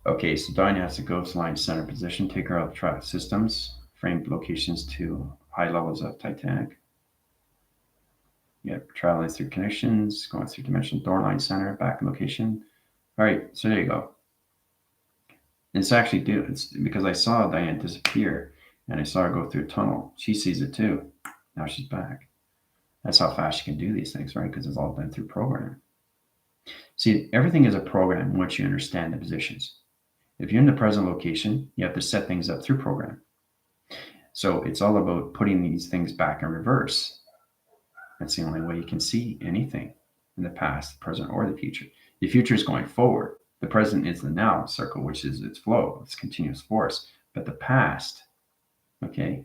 okay, so Diane has to go to line center position, take her out of track systems, frame locations to high levels of Titanic. Yep, traveling through connections, going through dimensional door line center, back in location. All right, so there you go. It's actually it's because I saw Diane disappear and I saw her go through a tunnel. She sees it too. Now she's back. That's how fast you can do these things, right? Because it's all done through programming. See, everything is a program once you understand the positions. If you're in the present location, you have to set things up through program. So it's all about putting these things back in reverse. That's the only way you can see anything in the past, the present, or the future. The future is going forward. The present is the now circle, which is its flow, its continuous force. But the past, okay,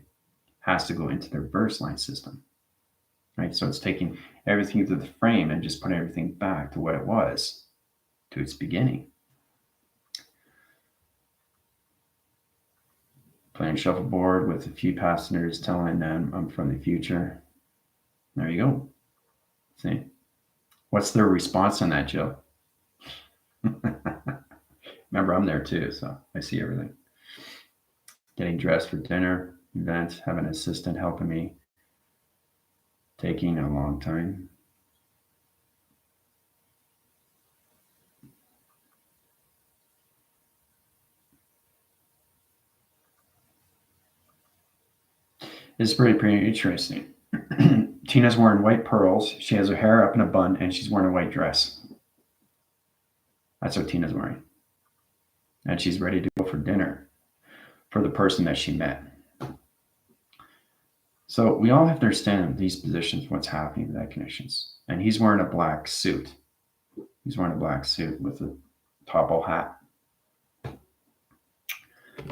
has to go into the reverse line system, right? So it's taking everything to the frame and just putting everything back to what it was, to its beginning. Playing shuffleboard with a few passengers telling them I'm from the future. There you go. See? What's their response on that, Jill? Remember, I'm there too, so I see everything. Getting dressed for dinner, event, have an assistant helping me. Taking a long time. It's pretty interesting. Tina's wearing white pearls. She has her hair up in a bun, and she's wearing a white dress. That's what Tina's wearing. And she's ready to go for dinner for the person that she met. So we all have to understand these positions, what's happening in that connections. And he's wearing a black suit. He's wearing a black suit with a topple hat.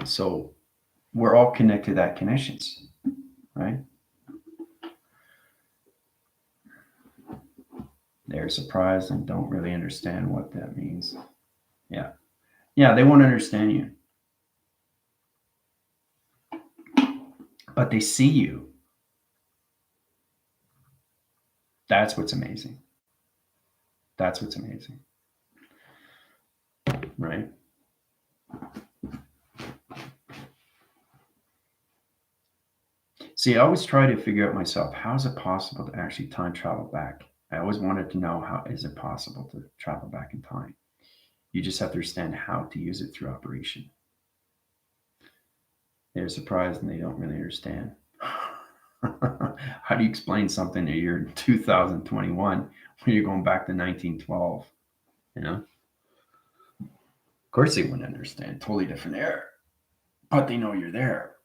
So we're all connected to that connections, right? They're surprised and don't really understand what that means. Yeah. Yeah, they won't understand you. But they see you. That's what's amazing. That's what's amazing. Right? See, I always try to figure out myself, how is it possible to actually time travel back? I always wanted to know, how is it possible to travel back in time? You just have to understand how to use it through operation. They're surprised and they don't really understand. How do you explain something that you're in 2021 when you're going back to 1912? You know? Of course they wouldn't understand. Totally different era. But they know you're there.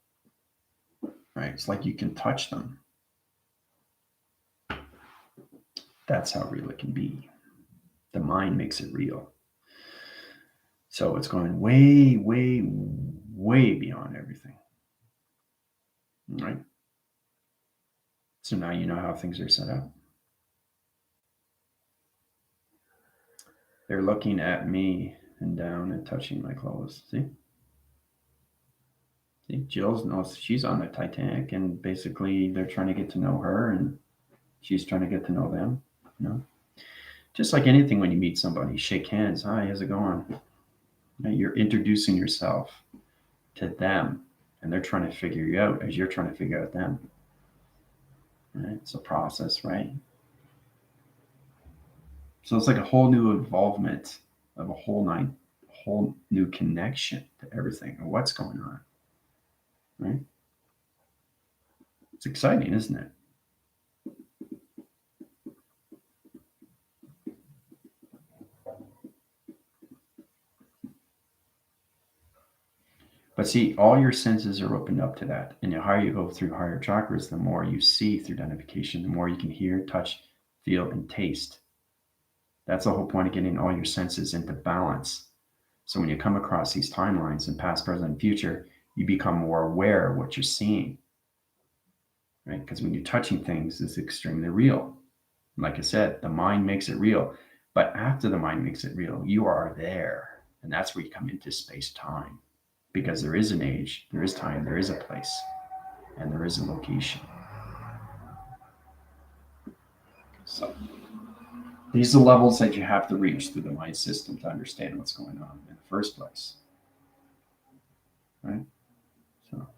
Right? It's like you can touch them. That's how real it can be. The mind makes it real. So it's going way, way, way beyond everything. Right? So now you know how things are set up. They're looking at me and down and touching my clothes. See? See, Jill's knows she's on the Titanic, and basically they're trying to get to know her, and she's trying to get to know them. You know, just like anything, when you meet somebody, shake hands. Hi, how's it going? Now you're introducing yourself to them, and they're trying to figure you out as you're trying to figure out them. Right? It's a process, right? So it's like a whole new involvement of a whole new connection to everything and what's going on. Right? It's exciting, isn't it? But see, all your senses are opened up to that. And the higher you go through higher chakras, the more you see through identification, the more you can hear, touch, feel, and taste. That's the whole point of getting all your senses into balance. So when you come across these timelines in past, present, and future, you become more aware of what you're seeing. Right? Because when you're touching things, it's extremely real. Like I said, the mind makes it real. But after the mind makes it real, you are there. And that's where you come into space time. Because there is an age, there is time, there is a place, and there is a location. So these are the levels that you have to reach through the mind system to understand what's going on in the first place. Right? So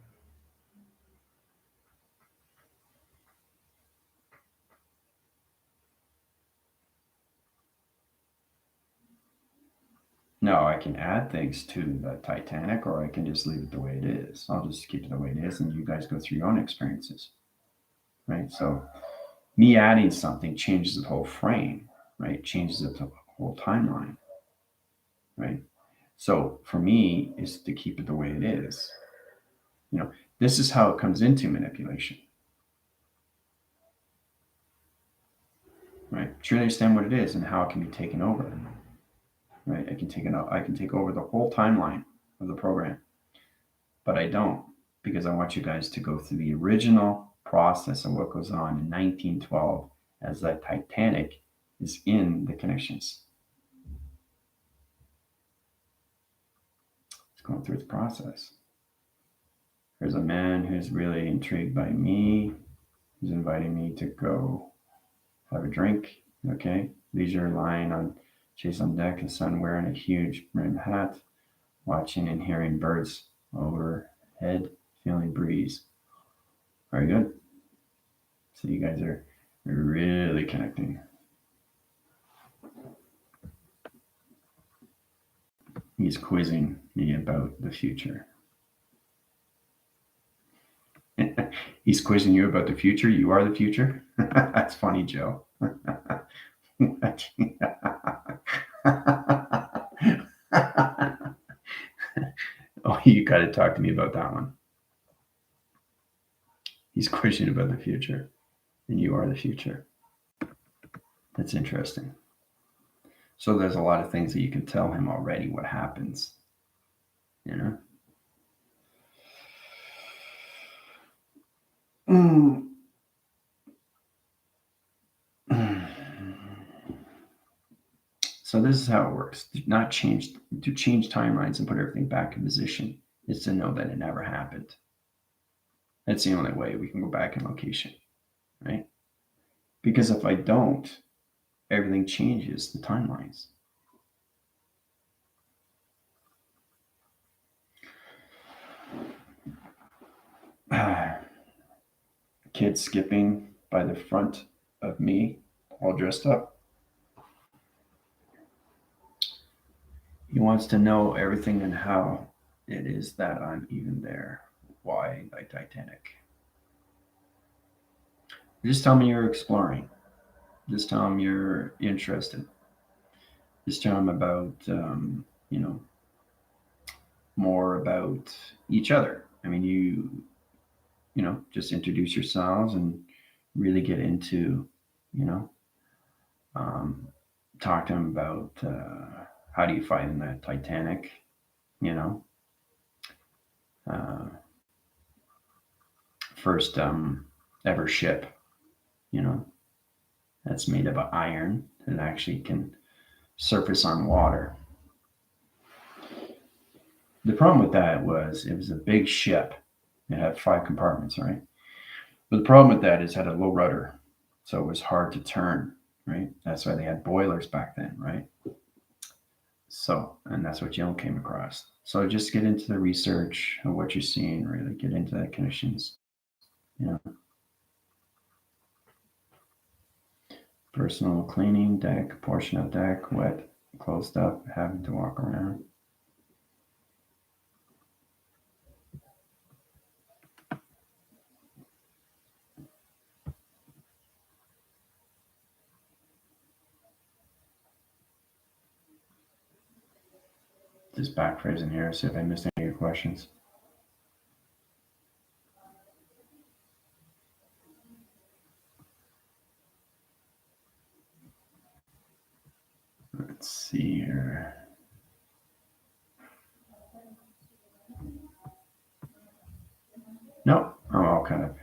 no, I can add things to the Titanic, or I can just leave it the way it is. I'll just keep it the way it is, and you guys go through your own experiences. Right? So me adding something changes the whole frame, right? Changes the whole timeline. Right? So for me, is to keep it the way it is. You know, this is how it comes into manipulation. Right? Truly understand what it is and how it can be taken over. Right? I can take over the whole timeline of the program, but I don't, because I want you guys to go through the original process of what goes on in 1912 as that Titanic is in the connections. It's going through its process. There's a man who's really intrigued by me. He's inviting me to go have a drink. Okay. Leisure lying on chase on deck, the sun wearing a huge brim hat, watching and hearing birds overhead, feeling breeze. Very good. So you guys are really connecting. He's quizzing me about the future. He's quizzing you about the future. You are the future. That's funny, Joe. Oh, you got to talk to me about that one. He's quizzing about the future, and you are the future. That's interesting. So there's a lot of things that you can tell him already what happens. You know? So this is how it works. To change timelines and put everything back in position is to know that it never happened. That's the only way we can go back in location, right? Because if I don't, everything changes the timelines. Kid skipping by the front of me, all dressed up. He wants to know everything and how it is that I'm even there. Why the Titanic? Just tell me you're exploring. Just tell him you're interested. Just tell him about, more about each other. I mean, just introduce yourselves and really get into, you know, um, talk to him about how do you fight in that Titanic, you know, uh, first ever ship, you know, that's made of iron that actually can surface on water. The problem with that was it was a big ship. It had 5 compartments, right? But the problem with that is it had a low rudder, so it was hard to turn, right? That's why they had boilers back then, right? So, and that's what Jill came across. So just get into the research of what you're seeing, really get into the conditions, you know. Personal cleaning, deck, portion of deck, wet, closed up, having to walk around. Just backphrasing here, see if I missed any of your questions. Let's see here. Nope, I'm all kind of.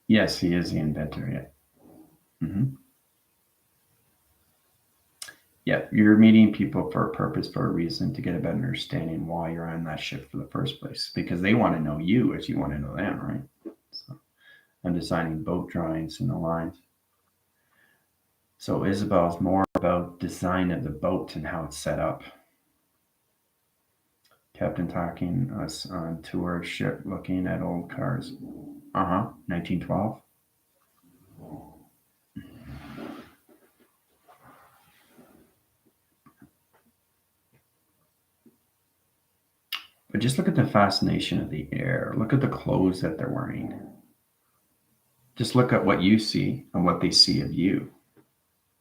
Yes, he is the inventor, yeah. Yeah, you're meeting people for a purpose, for a reason, to get a better understanding why you're on that ship for the first place. Because they want to know you as you want to know them, right? So I'm designing boat drawings and the lines. So Isabel's more about design of the boat and how it's set up. Captain talking us on tour ship looking at old cars. 1912. But just look at the fascination of the air. Look at the clothes that they're wearing. Just look at what you see and what they see of you,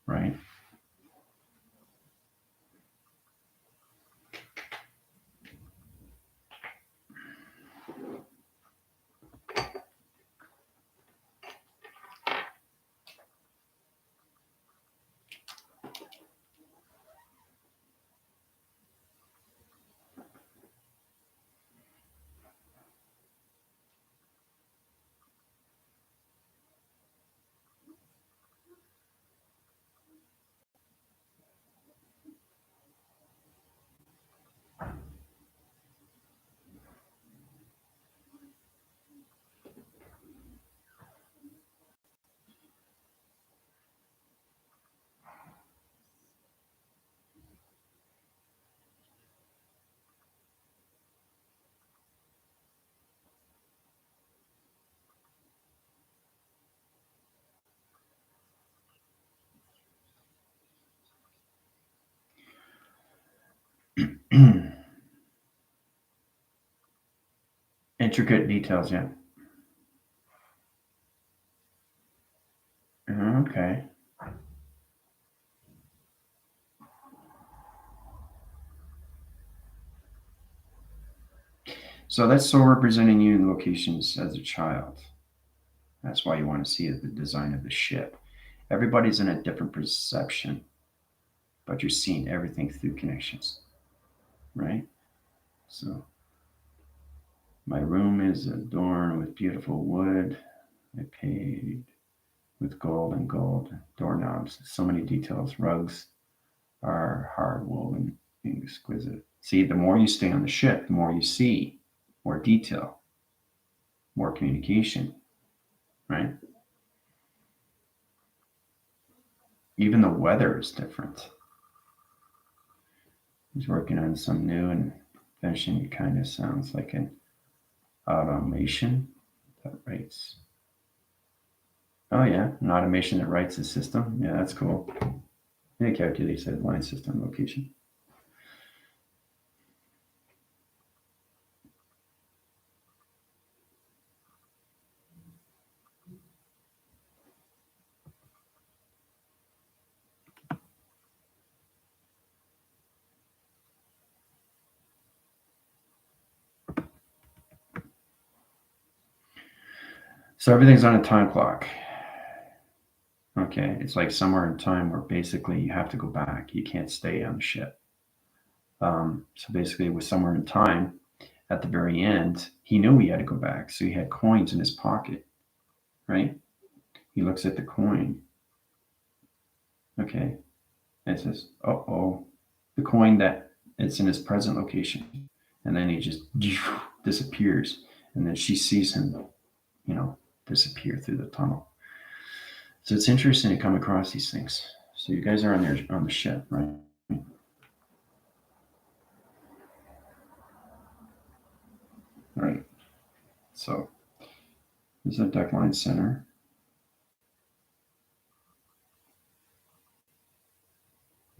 right? Intricate details, yeah. Okay. So that's still representing you in locations as a child. That's why you want to see the design of the ship. Everybody's in a different perception. but you're seeing everything through connections, right? So my room is adorned with beautiful wood. I paid with gold and gold doorknobs. So many details. Rugs are hard woven, exquisite. See, the more you stay on the ship, the more you see, more detail, more communication, right? Even the weather is different. He's working on some new invention. It kind of sounds like an automation that writes. Oh yeah, an automation that writes the system. Yeah, that's cool. It calculates the line system location. So everything's on a time clock. Okay, it's like somewhere in time where basically you have to go back. You can't stay on the ship. So basically, it was somewhere in time. At the very end, he knew he had to go back, so he had coins in his pocket. Right? He looks at the coin. Okay, and it says, "Oh, oh," the coin that it's in his present location, and then he just disappears, and then she sees him, you know, disappear through the tunnel. So it's interesting to come across these things. So you guys are on the ship, right? Right. So this is a deck line center.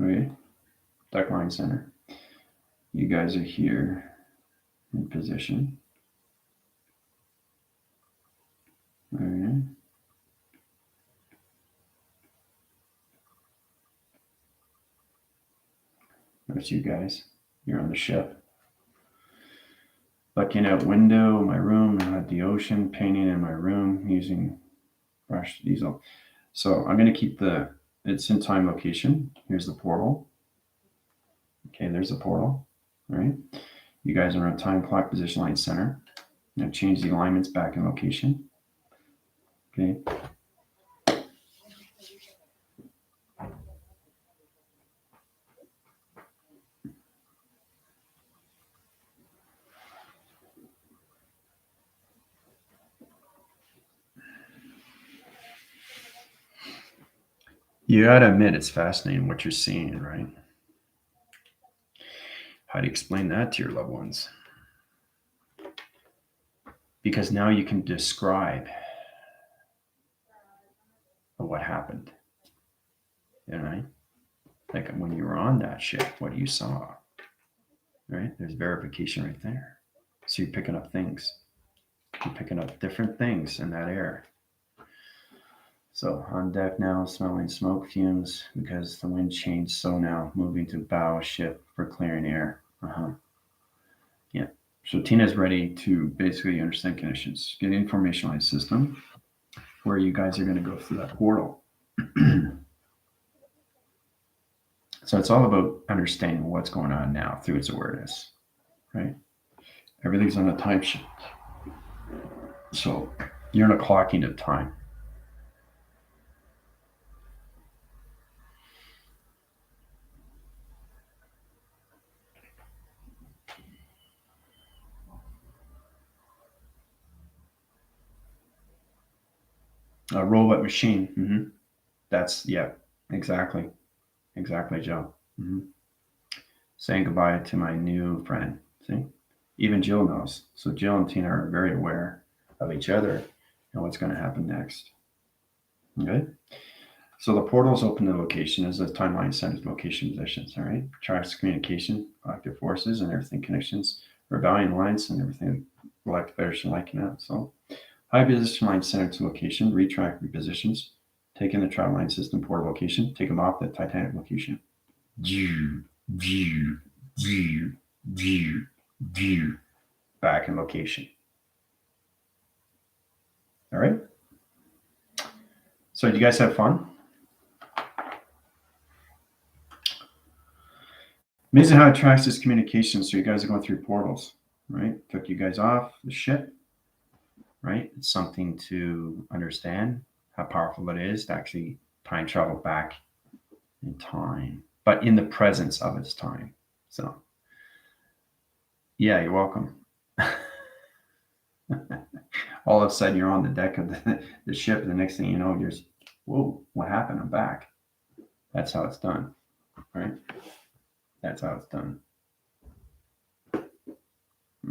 Okay. Deck line center. You guys are here in position. All right. There's you guys. You're on the ship. Looking out window, my room, I had the ocean, painting in my room using brush diesel. So I'm going to keep it's in time location. Here's the portal. Okay, there's the portal. All right. You guys are on time clock position line center. Now change the alignments back in location. Okay. You gotta admit it's fascinating what you're seeing, right? How do you explain that to your loved ones? Because now you can describe what happened. You know, like when you were on that ship, what you saw, right? There's verification right there. So you're picking up things. You're picking up different things in that air. So on deck now, smelling smoke fumes because the wind changed. So now moving to bow ship for clearing air. Yeah. So Tina's ready to basically understand conditions, get information line system where you guys are going to go through that portal. So it's all about understanding what's going on now through its awareness, right? Everything's on a time shift. So you're in a clocking of time. A robot machine. That's, yeah, exactly. Exactly, Joe. Saying goodbye to my new friend. See? Even Jill knows. So Jill and Tina are very aware of each other and what's going to happen next. Okay? So the portal's open to location as the timeline sends location positions, all right? Tracks communication, active forces, and everything connections, rebellion lines, and everything like Federation liking that. So high position line center to location, retrack repositions, taking the travel line system portal location, take them off the Titanic location. View, view, view, view, view. Back in location. All right. So, do you guys have fun? Amazing how it tracks this communication. So you guys are going through portals, right? Took you guys off the ship, right? It's something to understand how powerful it is to actually time travel back in time, but in the presence of its time. So, yeah, you're welcome. All of a sudden, you're on the deck of the ship, and the next thing you know, you're just, whoa, what happened? I'm back. That's how it's done, right? That's how it's done.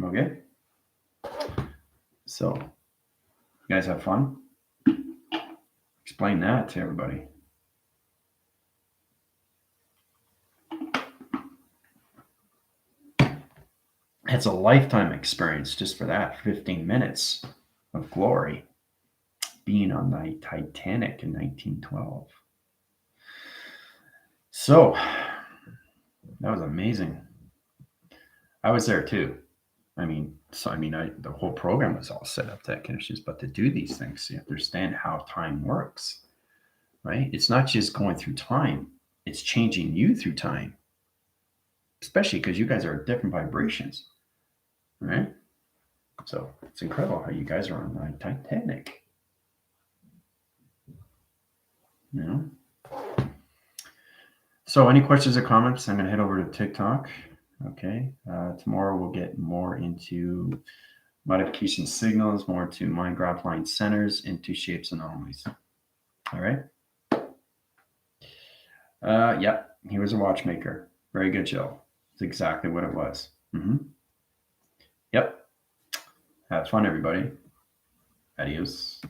Okay. So, you guys have fun? Explain that to everybody. It's a lifetime experience just for that 15 minutes of glory being on the Titanic in 1912. So, that was amazing. I was there too. The whole program was all set up to that conditions, but to do these things, you understand how time works, right? It's not just going through time; it's changing you through time, especially because you guys are at different vibrations, right? So it's incredible how you guys are on the Titanic. You know. So, any questions or comments? I'm going to head over to TikTok. Okay. Tomorrow we'll get more into modification signals, more to mind graph line centers, into shapes anomalies. All right. Yep. He was a watchmaker. Very good, Jill. It's exactly what it was. Yep. Have fun, everybody. Adios.